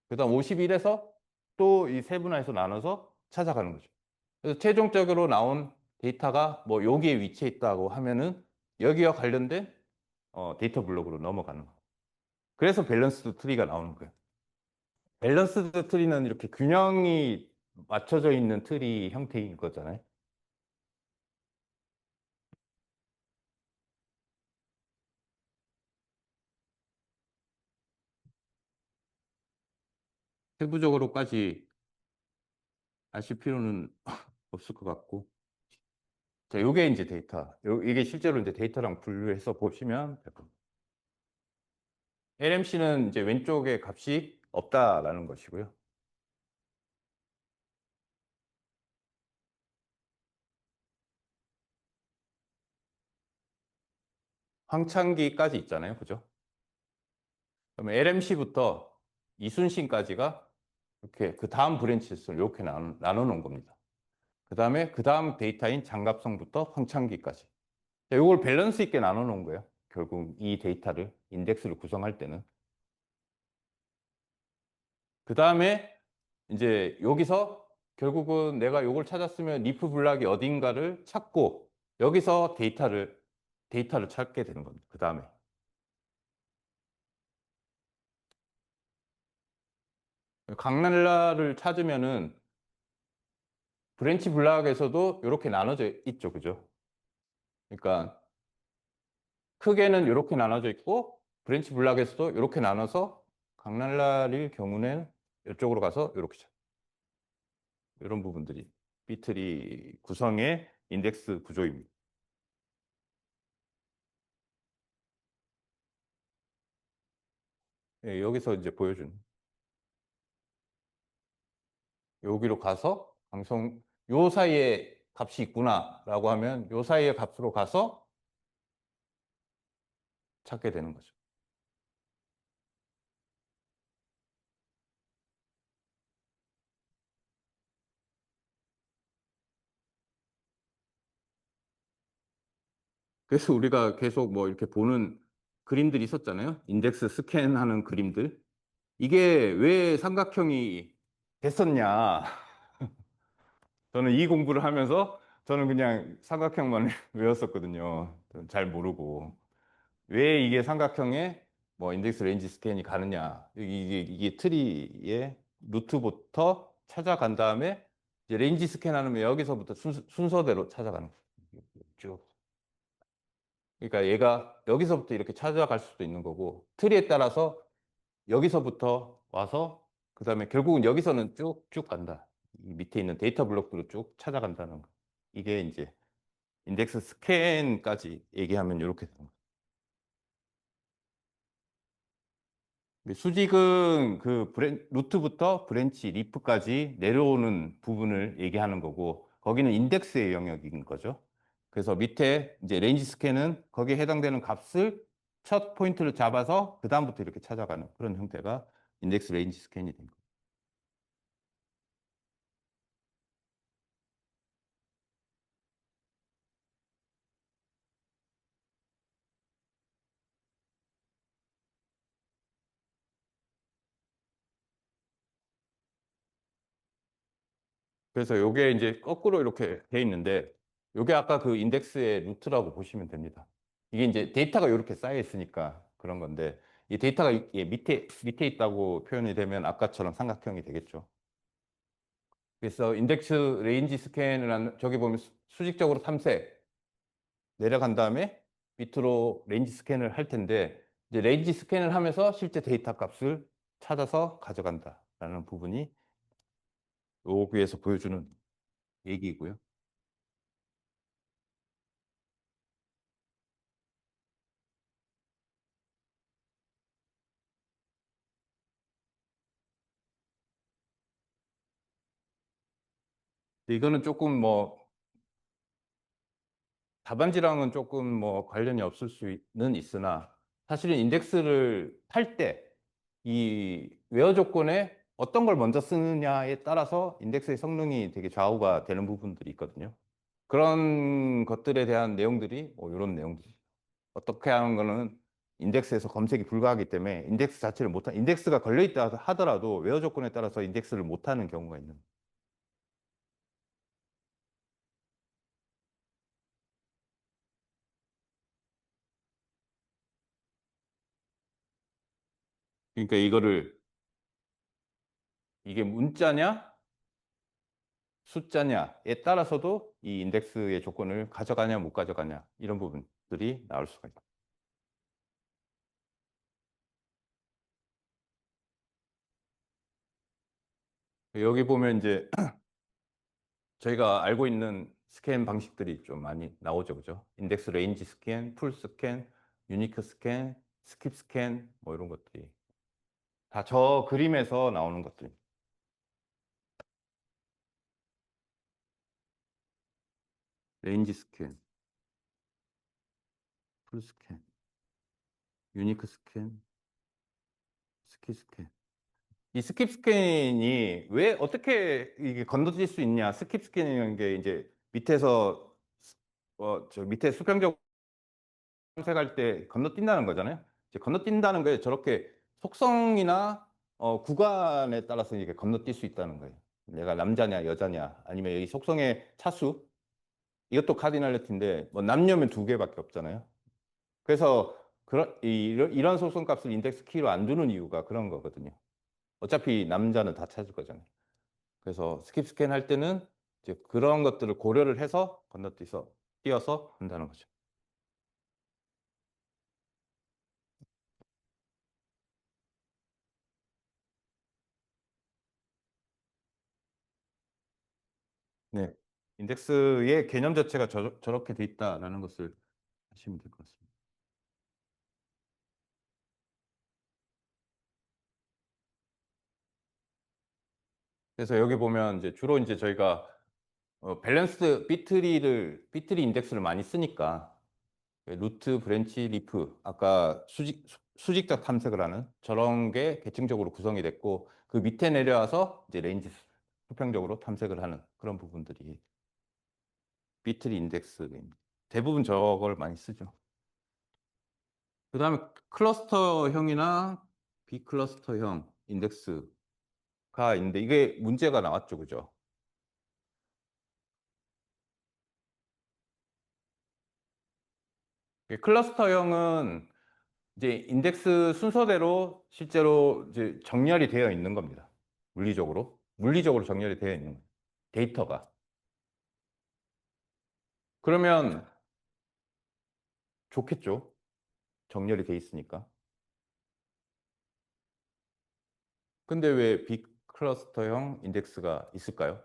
그다음 51에서 또 이 세분화해서 나눠서 찾아가는 거죠. 그래서 최종적으로 나온 데이터가 뭐 여기에 위치해 있다고 하면은 여기와 관련된 데이터 블록으로 넘어가는 거예요. 그래서 밸런스드 트리가 나오는 거예요. 밸런스드 트리는 이렇게 균형이 맞춰져 있는 트리 형태인 거잖아요. 세부적으로까지 아실 필요는 없을 것 같고. 자, 요게 이제 데이터. 이게 실제로 이제 데이터랑 분류해서 보시면 될 겁니다. LMC는 이제 왼쪽에 값이 없다라는 것이고요. 황창기까지 있잖아요. 그죠? 그러면 LMC부터 이순신까지가 이렇게 그 다음 브랜치를 이렇게 나눠 놓은 겁니다. 그 다음에 그 다음 데이터인 장갑성부터 황창기까지. 이걸 밸런스 있게 나눠 놓은 거예요. 결국 이 데이터를, 인덱스를 구성할 때는. 그 다음에 이제 여기서 결국은 내가 요걸 찾았으면 리프 블락이 어딘가를 찾고 여기서 데이터를 찾게 되는 겁니다. 그 다음에. 강날라를 찾으면은 브랜치 블락에서도 이렇게 나눠져 있죠. 그죠? 그러니까 크게는 이렇게 나눠져 있고 브랜치 블락에서도 이렇게 나눠서 강날라일 경우는 이쪽으로 가서 이렇게 이런 부분들이 비트리 구성의 인덱스 구조입니다. 예, 여기서 이제 보여준 여기로 가서 방송 요 사이에 값이 있구나라고 하면 요 사이의 값으로 가서 찾게 되는 거죠. 그래서 우리가 계속 뭐 이렇게 보는 그림들이 있었잖아요. 인덱스 스캔하는 그림들. 이게 왜 삼각형이 됐었냐. 저는 이 공부를 하면서 저는 그냥 삼각형만 외웠었거든요. 잘 모르고. 왜 이게 삼각형에 뭐 인덱스 레인지 스캔이 가느냐. 이게 트리의 루트부터 찾아간 다음에 이제 레인지 스캔하면 여기서부터 순서대로 찾아가는 거예요. 쭉. 그러니까 얘가 여기서부터 이렇게 찾아갈 수도 있는 거고 트리에 따라서 여기서부터 와서 그다음에 결국은 여기서는 쭉쭉 간다. 이 밑에 있는 데이터 블록들로 쭉 찾아간다는 거. 이게 이제 인덱스 스캔까지 얘기하면 이렇게 되는 거죠. 수직은 그 루트부터 브랜치, 리프까지 내려오는 부분을 얘기하는 거고 거기는 인덱스의 영역인 거죠. 그래서 밑에 이제 레인지 스캔은 거기에 해당되는 값을 첫 포인트를 잡아서 그다음부터 이렇게 찾아가는 그런 형태가 인덱스 레인지 스캔이 된 거예요. 그래서 요게 이제 거꾸로 이렇게 돼 있는데 요게 아까 그 인덱스의 루트라고 보시면 됩니다. 이게 이제 데이터가 이렇게 쌓여 있으니까 그런 건데 이 데이터가 밑에 있다고 표현이 되면 아까처럼 삼각형이 되겠죠. 그래서 인덱스 레인지 스캔을 저기 보면 수직적으로 3세 내려간 다음에 밑으로 레인지 스캔을 할 텐데 이제 레인지 스캔을 하면서 실제 데이터 값을 찾아서 가져간다라는 부분이 여기에서 보여주는 얘기이고요. 이거는 조금 뭐 답안지랑은 조금 뭐 관련이 없을 수는 있으나 사실은 인덱스를 탈 때 이 웨어 조건에 어떤 걸 먼저 쓰느냐에 따라서 인덱스의 성능이 되게 좌우가 되는 부분들이 있거든요. 그런 것들에 대한 내용들이 뭐 이런 내용들이 어떻게 하는 거는 인덱스에서 검색이 불가하기 때문에 인덱스 자체를 못한 인덱스가 걸려 있다 하더라도 웨어 조건에 따라서 인덱스를 못하는 경우가 있는. 그러니까 이거를 이게 문자냐 숫자냐에 따라서도 이 인덱스의 조건을 가져가냐 못 가져가냐 이런 부분들이 나올 수가 있다. 여기 보면 이제 저희가 알고 있는 스캔 방식들이 좀 많이 나오죠, 그죠? 인덱스 레인지 스캔, 풀 스캔, 유니크 스캔, 스킵 스캔 뭐 이런 것들이 다 저 그림에서 나오는 것들. 레인지 스캔, 풀 스캔, 유니크 스캔, 스킵 스캔. 이 스킵 스캔이 왜 어떻게 이게 건너뛸 수 있냐? 스킵 스캔이라는 게 이제 밑에서 저 밑에 수평적 탐색할 때 건너뛴다는 거잖아요. 이제 건너뛴다는 게 저렇게 속성이나 구간에 따라서 이게 건너뛸 수 있다는 거예요. 내가 남자냐 여자냐 아니면 이 속성의 차수 이것도 카디널리티인데 뭐 남녀면 두 개밖에 없잖아요. 그래서 이런 속성 값을 인덱스 키로 안 두는 이유가 그런 거거든요. 어차피 남자는 다 찾을 거잖아요. 그래서 스킵 스캔 할 때는 이제 그런 것들을 고려를 해서 건너뛰어서 띄어서 한다는 거죠. 네. 인덱스의 개념 자체가 저렇게 돼 있다라는 것을 하시면 될 것 같습니다. 그래서 여기 보면 이제 주로 이제 저희가 밸런스 비트리 인덱스를 많이 쓰니까 루트, 브랜치, 리프 아까 수직적 탐색을 하는 저런 게 계층적으로 구성이 됐고 그 밑에 내려와서 이제 레인지 수평적으로 탐색을 하는 그런 부분들이 비트리 인덱스입니다. 대부분 저걸 많이 쓰죠. 그 다음에 클러스터형이나 비클러스터형 인덱스가 있는데 이게 문제가 나왔죠, 그죠? 클러스터형은 이제 인덱스 순서대로 실제로 이제 정렬이 되어 있는 겁니다. 물리적으로 정렬이 되어 있는 거예요. 데이터가. 그러면 좋겠죠. 정렬이 돼 있으니까. 근데 왜 비클러스터형 인덱스가 있을까요?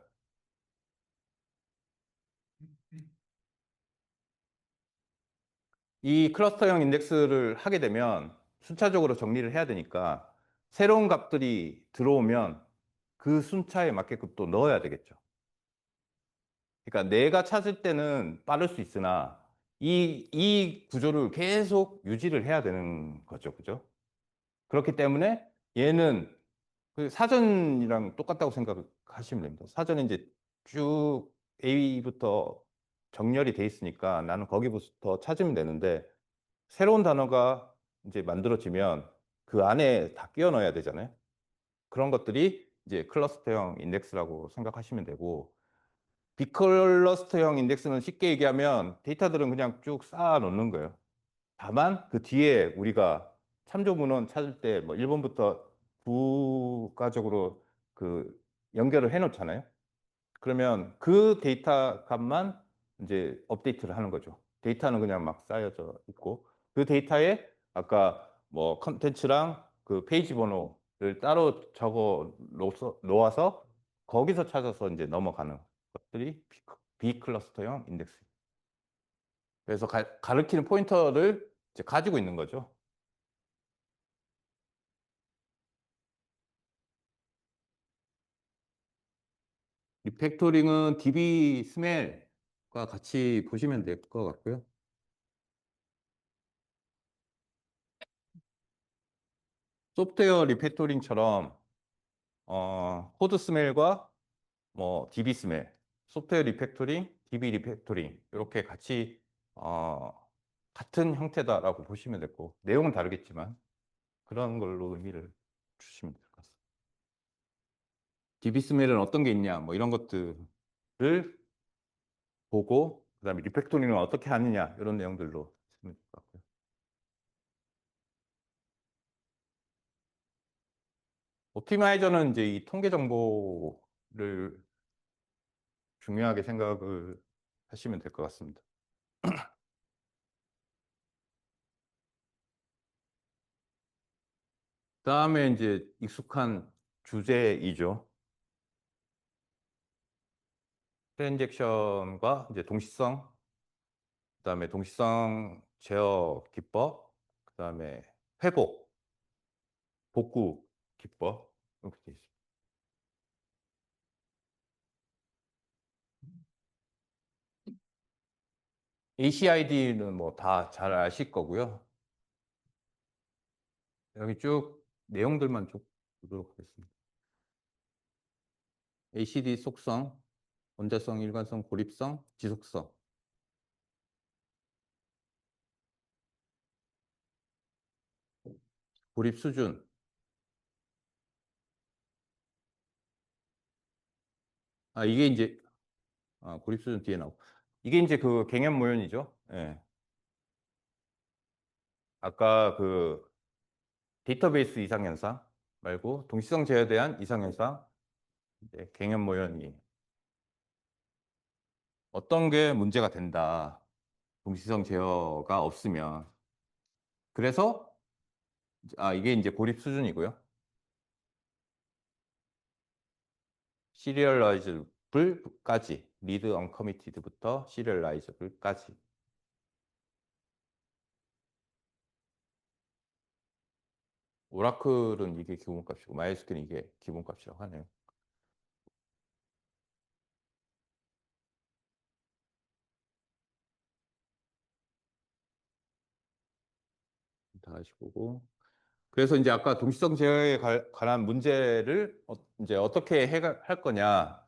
이 클러스터형 인덱스를 하게 되면 순차적으로 정리를 해야 되니까 새로운 값들이 들어오면 그 순차에 맞게끔 또 넣어야 되겠죠. 그러니까 내가 찾을 때는 빠를 수 있으나 이 구조를 계속 유지를 해야 되는 거죠. 그죠? 그렇기 때문에 얘는 그 사전이랑 똑같다고 생각하시면 됩니다. 사전에 이제 쭉 A부터 정렬이 돼 있으니까 나는 거기부터 찾으면 되는데 새로운 단어가 이제 만들어지면 그 안에 다 끼워 넣어야 되잖아요. 그런 것들이 이제 클러스터형 인덱스라고 생각하시면 되고 비클러스터형 인덱스는 쉽게 얘기하면 데이터들은 그냥 쭉 쌓아 놓는 거예요. 다만 그 뒤에 우리가 참조 문헌 찾을 때 뭐 1번부터 부가적으로 그 연결을 해 놓잖아요. 그러면 그 데이터 값만 이제 업데이트를 하는 거죠. 데이터는 그냥 막 쌓여져 있고 그 데이터에 아까 뭐 컨텐츠랑 그 페이지 번호를 따로 적어 놓아서 거기서 찾아서 이제 넘어가는 것들이 비클러스터형 인덱스. 그래서 가리키는 포인터를 이제 가지고 있는 거죠. 리팩토링은 DB 스멜과 같이 보시면 될 것 같고요. 소프트웨어 리팩토링처럼 코드 스멜과 뭐 DB 스멜, 소프트웨어 리팩토링, DB 리팩토링 이렇게 같이 어, 같은 형태다라고 보시면 되고, 내용은 다르겠지만 그런 걸로 의미를 주시면 될 것 같습니다. DB스멜은 어떤 게 있냐, 뭐 이런 것들을 보고, 그다음에 리팩토링을 어떻게 하느냐, 이런 내용들로 쓰면 될 것 같고요. 옵티마이저는 이제 이 통계 정보를 중요하게 생각을 하시면 될 것 같습니다. 그다음에 이제 익숙한 주제이죠. 트랜잭션과 이제 동시성, 그다음에 동시성 제어 기법, 그다음에 회복, 복구 기법 이렇게 돼 있습니다. ACID는 뭐 다 잘 아실 거고요. 여기 쭉 내용들만 쭉 보도록 하겠습니다. ACD 속성, 원자성, 일관성, 고립성, 지속성. 고립 수준. 이게 이제 고립 수준 뒤에 나오고. 이게 이제 그 갱연 모연이죠. 예. 아까 그 데이터베이스 이상현상 말고 동시성 제어에 대한 이상현상, 이제 갱연 모연이 어떤 게 문제가 된다. 동시성 제어가 없으면. 그래서 이게 이제 고립 수준이고요. 시리얼라이즈블까지, 리드 언커미티드부터 시리얼라이즈블까지. 오라클은 이게 기본값이고 마이스큐는 이게 기본값이라고 하네요. 다 아시고. 그래서 이제 아까 동시성 제어에 관한 문제를 이제 어떻게 해결할 거냐.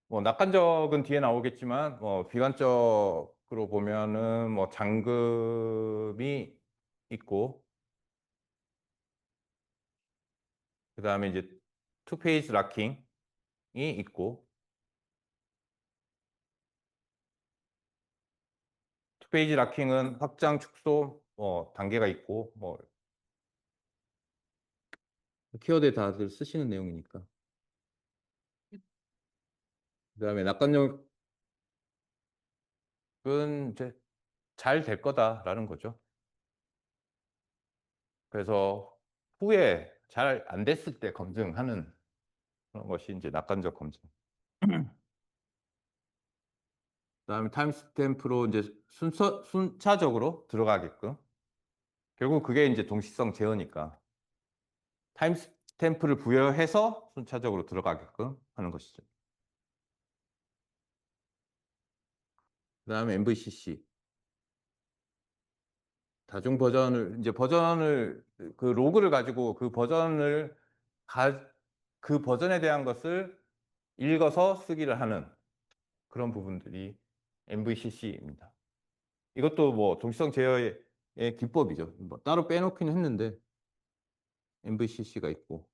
뭐 낙관적은 뒤에 나오겠지만 뭐 비관적으로 보면은 뭐 잠금이 있고, 그다음에 이제 투페이스 락킹이 있고, 투페이지 락킹은 확장 축소 뭐 단계가 있고, 뭐 키워드에 다들 쓰시는 내용이니까. 그다음에 낙관적은 이제 잘 될 거다라는 거죠. 그래서 후에 잘 안 됐을 때 검증하는 그런 것이 이제 낙관적 검증. 그다음에 타임스탬프로 이제 순차적으로 들어가게끔. 결국 그게 이제 동시성 제어니까 타임스탬프를 부여해서 순차적으로 들어가게끔 하는 것이죠. 그다음에 MVCC. 다중 버전을 이제 버전을 그 로그를 가지고 그 버전에 대한 것을 읽어서 쓰기를 하는 그런 부분들이 MVCC입니다. 이것도 뭐 동시성 제어의 기법이죠. 뭐 따로 빼놓기는 했는데 MVCC가 있고,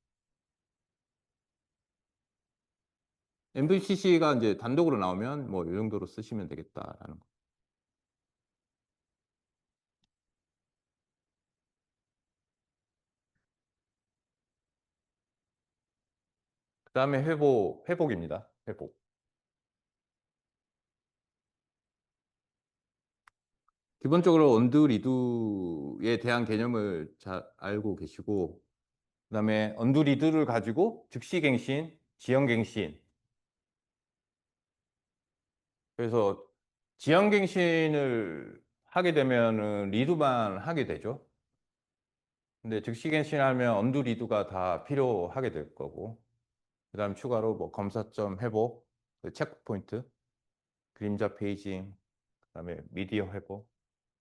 MVCC가 이제 단독으로 나오면 뭐 이 정도로 쓰시면 되겠다라는 거. 그다음에 회복입니다. 회복. 기본적으로 언두 리두에 대한 개념을 잘 알고 계시고, 그다음에 언두 리두를 가지고 즉시 갱신, 지연 갱신. 그래서 지연 갱신을 하게 되면은 리두만 하게 되죠. 근데 즉시 갱신하면 언두 리두가 다 필요하게 될 거고, 그다음 추가로 뭐 검사점 회복, 그 체크 포인트, 그림자 페이징, 그다음에 미디어 회복,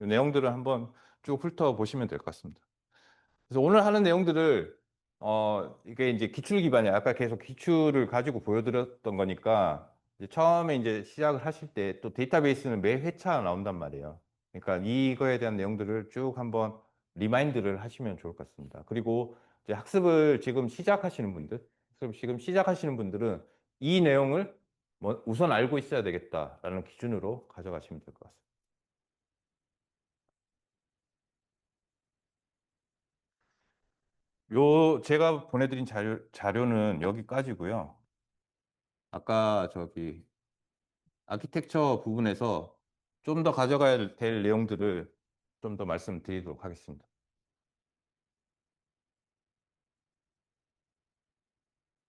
이 내용들을 한번 쭉 훑어보시면 될 것 같습니다. 그래서 오늘 하는 내용들을 이게 이제 기출 기반이야. 아까 계속 기출을 가지고 보여드렸던 거니까 이제 처음에 이제 시작을 하실 때 또 데이터베이스는 매 회차 나온단 말이에요. 그러니까 이거에 대한 내용들을 쭉 한번 리마인드를 하시면 좋을 것 같습니다. 그리고 이제 학습을 지금 시작하시는 분들, 학습을 지금 시작하시는 분들은 이 내용을 뭐 우선 알고 있어야 되겠다라는 기준으로 가져가시면 될 것 같습니다. 요 제가 보내드린 자료는 여기까지고요. 아까 저기 아키텍처 부분에서 좀 더 가져가야 될 내용들을 좀 더 말씀드리도록 하겠습니다.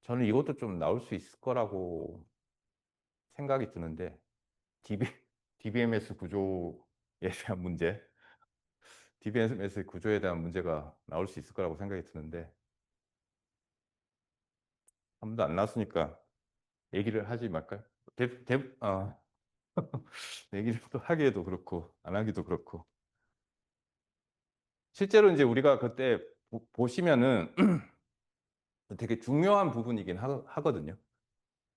저는 이것도 좀 나올 수 있을 거라고 생각이 드는데 DB, DBMS 구조에 대한 문제, DBMS 구조에 대한 문제가 나올 수 있을 거라고 생각이 드는데 한 번도 안 나왔으니까 얘기를 하지 말까요? 얘기를 또 하기에도 그렇고 안 하기도 그렇고 실제로 이제 우리가 그때 보시면은 되게 중요한 부분이긴 하거든요.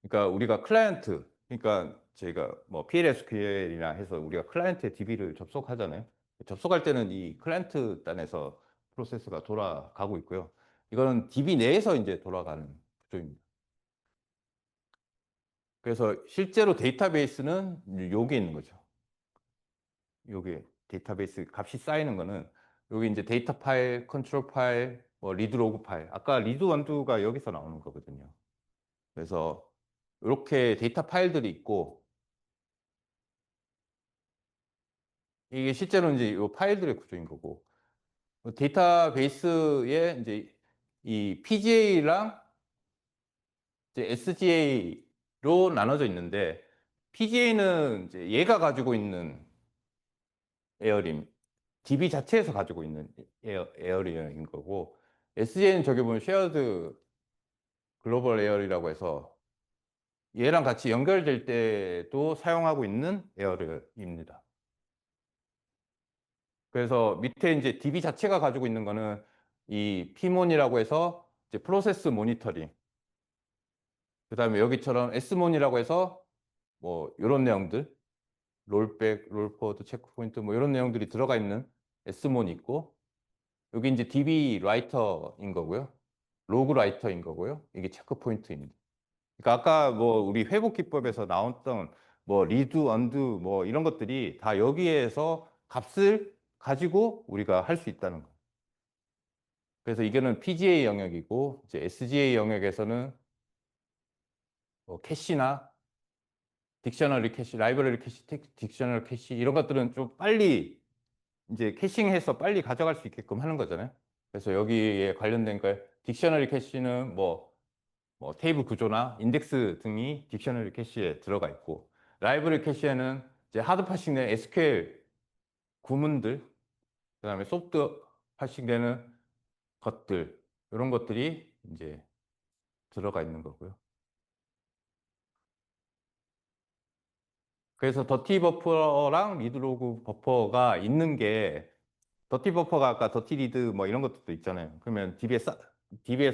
그러니까 우리가 클라이언트, 그러니까 저희가 뭐 PLSQL이나 해서 우리가 클라이언트의 DB를 접속하잖아요. 접속할 때는 이 클라이언트 단에서 프로세스가 돌아가고 있고요. 이거는 DB 내에서 이제 돌아가는 구조입니다. 그래서 실제로 데이터베이스는 여기에 있는 거죠. 여기 데이터베이스 값이 쌓이는 거는 여기 이제 데이터 파일, 컨트롤 파일, 뭐 리드 로그 파일. 아까 리드 원두가 여기서 나오는 거거든요. 그래서 이렇게 데이터 파일들이 있고 이게 실제로 이제 이 파일들의 구조인 거고 데이터베이스에 이제 이 PGA랑 이제 SGA로 나눠져 있는데 PGA는 이제 얘가 가지고 있는 에어림, DB 자체에서 가지고 있는 에어림인 거고 SGA는 저기 보면 쉐어드 글로벌 에어리라고 해서 얘랑 같이 연결될 때도 사용하고 있는 에어리입니다. 그래서 밑에 이제 DB 자체가 가지고 있는 거는 이 P몬이라고 해서 이제 프로세스 모니터링. 그다음에 여기처럼 S몬이라고 해서 뭐 이런 내용들, 롤백, 롤포드, 체크포인트 뭐 이런 내용들이 들어가 있는 S몬이 있고 여기 이제 DB 라이터인 거고요. 로그 라이터인 거고요. 이게 체크포인트입니다. 그러니까 아까 뭐 우리 회복 기법에서 나왔던 뭐 리드, 언두 뭐 이런 것들이 다 여기에서 값을 가지고 우리가 할 수 있다는 거예요. 그래서 이거는 PGA 영역이고 이제 SGA 영역에서는 뭐 캐시나 딕셔너리 캐시, 라이브러리 캐시, 딕셔너리 캐시 이런 것들은 좀 빨리 이제 캐싱해서 빨리 가져갈 수 있게끔 하는 거잖아요. 그래서 여기에 관련된 거 딕셔너리 캐시는 뭐 테이블 구조나 인덱스 등이 딕셔너리 캐시에 들어가 있고 라이브러리 캐시에는 이제 하드 파싱된 SQL 구문들 그다음에 소프트 파싱되는 것들 이런 것들이 이제 들어가 있는 거고요. 그래서 더티 버퍼랑 리드 로그 버퍼가 있는 게 더티 버퍼가 아까 더티 리드 뭐 이런 것들도 있잖아요. 그러면 DB에서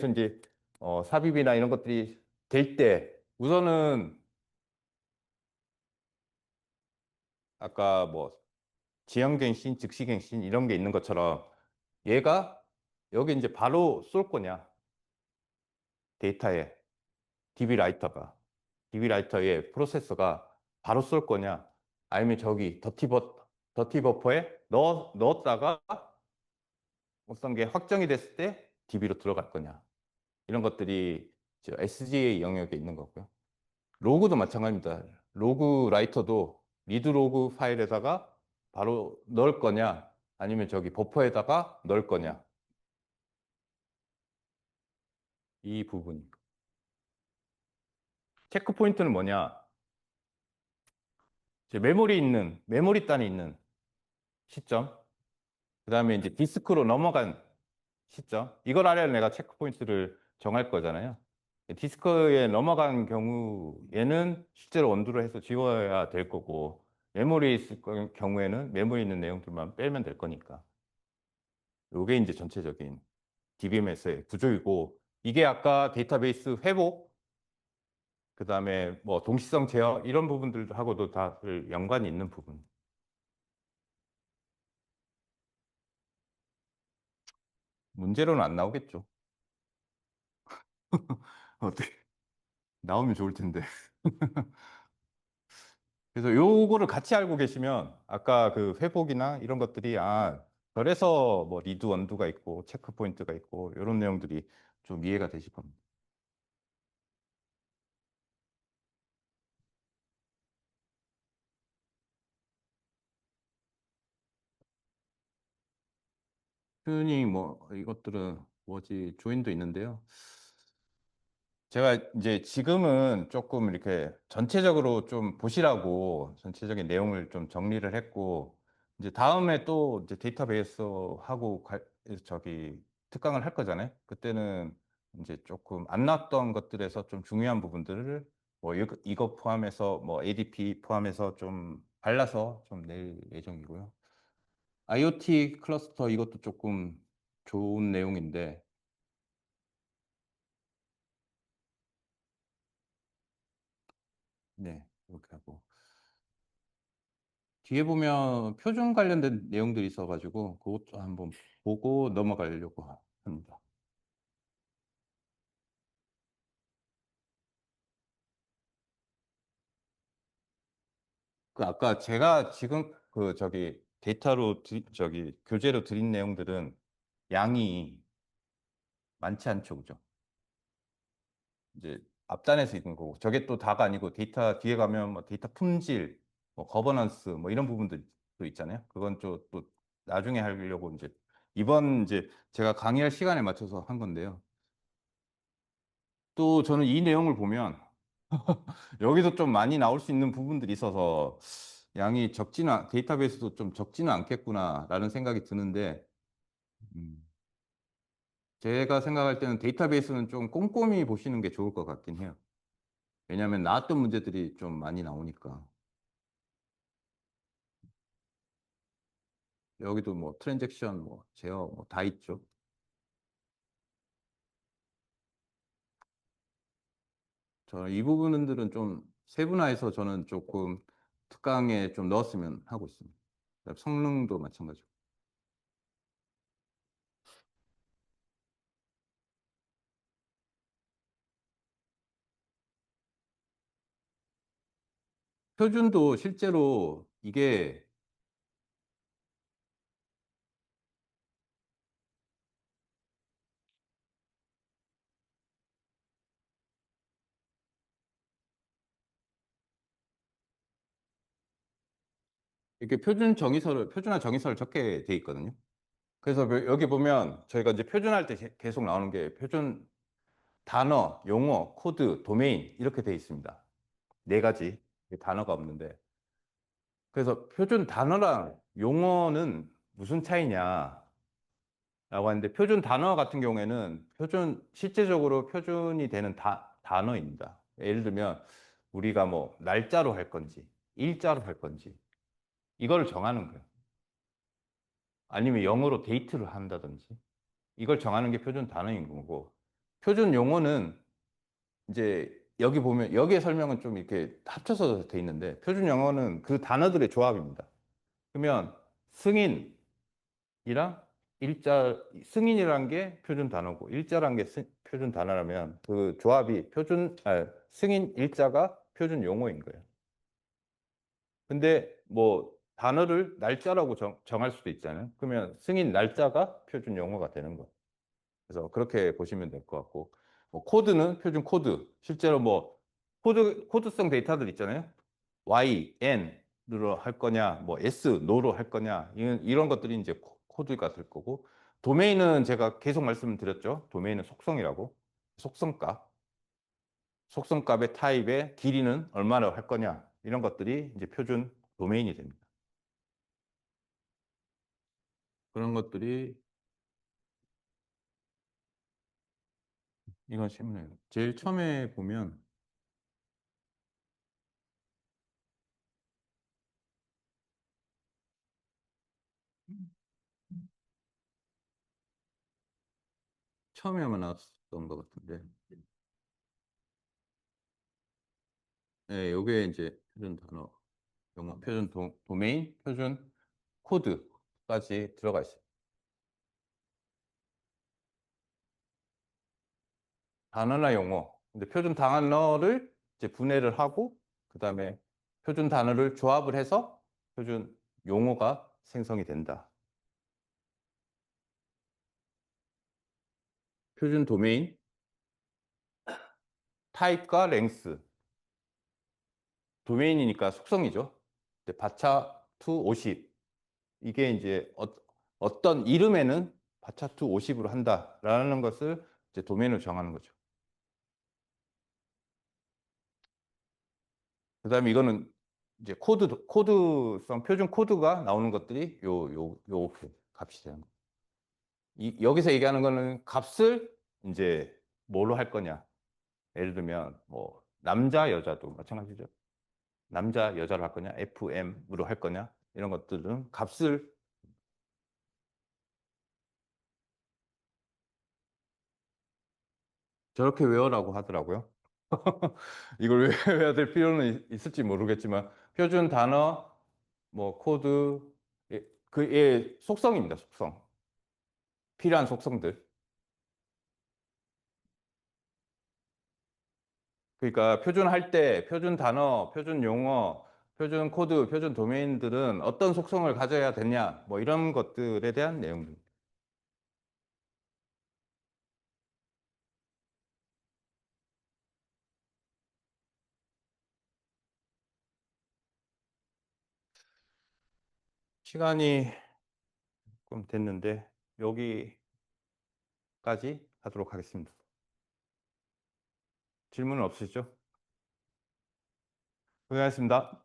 이제 삽입이나 이런 것들이 될 때 우선은 아까 뭐 지연갱신, 즉시갱신 이런 게 있는 것처럼 얘가 여기 이제 바로 쏠 거냐 데이터에 DB 라이터의 프로세서가 바로 쏠 거냐 아니면 저기 더티 버퍼에 넣었다가 어떤 게 확정이 됐을 때 DB로 들어갈 거냐 이런 것들이 SGA 영역에 있는 거고요. 로그도 마찬가지입니다. 로그 라이터도 리드 로그 파일에다가 바로 넣을 거냐 아니면 저기 버퍼에다가 넣을 거냐 이 부분. 체크 포인트는 뭐냐? 이제 메모리 단에 있는 시점. 그다음에 이제 디스크로 넘어간 시점. 이걸 알아야 내가 체크 포인트를 정할 거잖아요. 디스크에 넘어간 경우에는 실제로 원두를 해서 지워야 될 거고 메모리에 있을 경우에는 메모리에 있는 내용들만 빼면 될 거니까. 이게 이제 전체적인 DBMS의 구조이고 이게 아까 데이터베이스 회복 그다음에 뭐 동시성 제어 이런 부분들하고도 다 연관이 있는 부분. 문제로는 안 나오겠죠. 어떻게 나오면 좋을 텐데. 그래서 요거를 같이 알고 계시면 아까 그 회복이나 이런 것들이 그래서 뭐 리드 원두가 있고 체크 포인트가 있고 이런 내용들이 좀 이해가 되실 겁니다. 튜닝 뭐 이것들은 뭐지 조인도 있는데요. 제가 이제 지금은 조금 이렇게 전체적으로 좀 보시라고 전체적인 내용을 좀 정리를 했고, 이제 다음에 또 이제 데이터베이스 하고 저기 특강을 할 거잖아요. 그때는 이제 조금 안 나왔던 것들에서 좀 중요한 부분들을 뭐 이거 포함해서 뭐 ADP 포함해서 좀 발라서 좀 낼 예정이고요. IoT 클러스터 이것도 조금 좋은 내용인데, 네, 이렇게 하고. 뒤에 보면 표준 관련된 내용들이 있어가지고 그것도 한번 보고 넘어가려고 합니다. 그 아까 제가 지금 그 저기 데이터로 저기 교재로 드린 내용들은 양이 많지 않죠, 그죠? 이제 앞단에서 있는 거고 저게 또 다가 아니고 데이터 뒤에 가면 뭐 데이터 품질, 뭐 거버넌스 뭐 이런 부분들도 있잖아요. 그건 또 나중에 하려고 이제 이번 이제 제가 강의할 시간에 맞춰서 한 건데요. 또 저는 이 내용을 보면 여기서 좀 많이 나올 수 있는 부분들이 있어서 양이 데이터베이스도 좀 적지는 않겠구나라는 생각이 드는데, 음, 제가 생각할 때는 데이터베이스는 좀 꼼꼼히 보시는 게 좋을 것 같긴 해요. 왜냐하면 나왔던 문제들이 좀 많이 나오니까. 여기도 뭐 트랜잭션, 뭐 제어 뭐 다 있죠. 저는 이 부분들은 좀 세분화해서 저는 조금 특강에 좀 넣었으면 하고 있습니다. 성능도 마찬가지고. 표준도 실제로 이렇게 표준화 정의서를 적게 돼 있거든요. 그래서 여기 보면 저희가 이제 표준할 때 계속 나오는 게 표준 단어, 용어, 코드, 도메인 이렇게 돼 있습니다. 네 가지 단어가 없는데. 그래서 표준 단어랑 용어는 무슨 차이냐라고 하는데 표준 단어 같은 경우에는 실제적으로 표준이 되는 단어입니다. 예를 들면 우리가 뭐 날짜로 할 건지 일자로 할 건지 이걸 정하는 거예요. 아니면 영어로 데이트를 한다든지 이걸 정하는 게 표준 단어인 거고 표준 용어는 이제 여기 보면 여기에 설명은 좀 이렇게 합쳐서 돼 있는데 표준 용어는 그 단어들의 조합입니다. 그러면 승인이랑 승인이란 게 표준 단어고 일자란 게 표준 단어라면 그 조합이 승인 일자가 표준 용어인 거예요. 근데 뭐 단어를 날짜라고 정할 수도 있잖아요. 그러면 승인 날짜가 표준 용어가 되는 거예요. 그래서 그렇게 보시면 될 것 같고, 뭐 코드는 표준 코드. 실제로 뭐 코드성 데이터들 있잖아요. Y, N으로 할 거냐, 뭐 S, NO로 할 거냐, 이런 것들이 이제 코드가 될 거고, 도메인은 제가 계속 말씀드렸죠. 도메인은 속성이라고. 속성값. 속성값의 타입의 길이는 얼마나 할 거냐, 이런 것들이 이제 표준 도메인이 됩니다. 그런 것들이 이건 쉽네요. 제일 처음에 보면 처음에 아마 나왔던 것 같은데, 네, 요게 이제 표준 단어, 영어 표준 도메인, 표준 코드까지 들어가 있어요. 단어나 용어. 근데 표준 단어를 이제 분해를 하고, 그 다음에 표준 단어를 조합을 해서 표준 용어가 생성이 된다. 표준 도메인, 타입과 랭스. 도메인이니까 속성이죠. 근데 바차 to 50. 이게 이제 어떤 이름에는 바차 to 50으로 한다라는 것을 이제 도메인으로 정하는 거죠. 그다음에 이거는 이제 코드성 표준 코드가 나오는 것들이 요 값이 되는 거. 여기서 얘기하는 거는 값을 이제 뭘로 할 거냐. 예를 들면 뭐 남자 여자도 마찬가지죠. 남자 여자로 할 거냐, FM으로 할 거냐 이런 것들은 값을 저렇게 외워라고 하더라고요. 이걸 외워야 될 필요는 있을지 모르겠지만 표준 단어, 뭐 코드, 그의 속성입니다. 속성. 필요한 속성들. 그러니까 표준할 때 표준 단어, 표준 용어, 표준 코드, 표준 도메인들은 어떤 속성을 가져야 되냐, 뭐 이런 것들에 대한 내용들. 시간이 좀 됐는데 여기까지 하도록 하겠습니다. 질문은 없으시죠? 고생하셨습니다.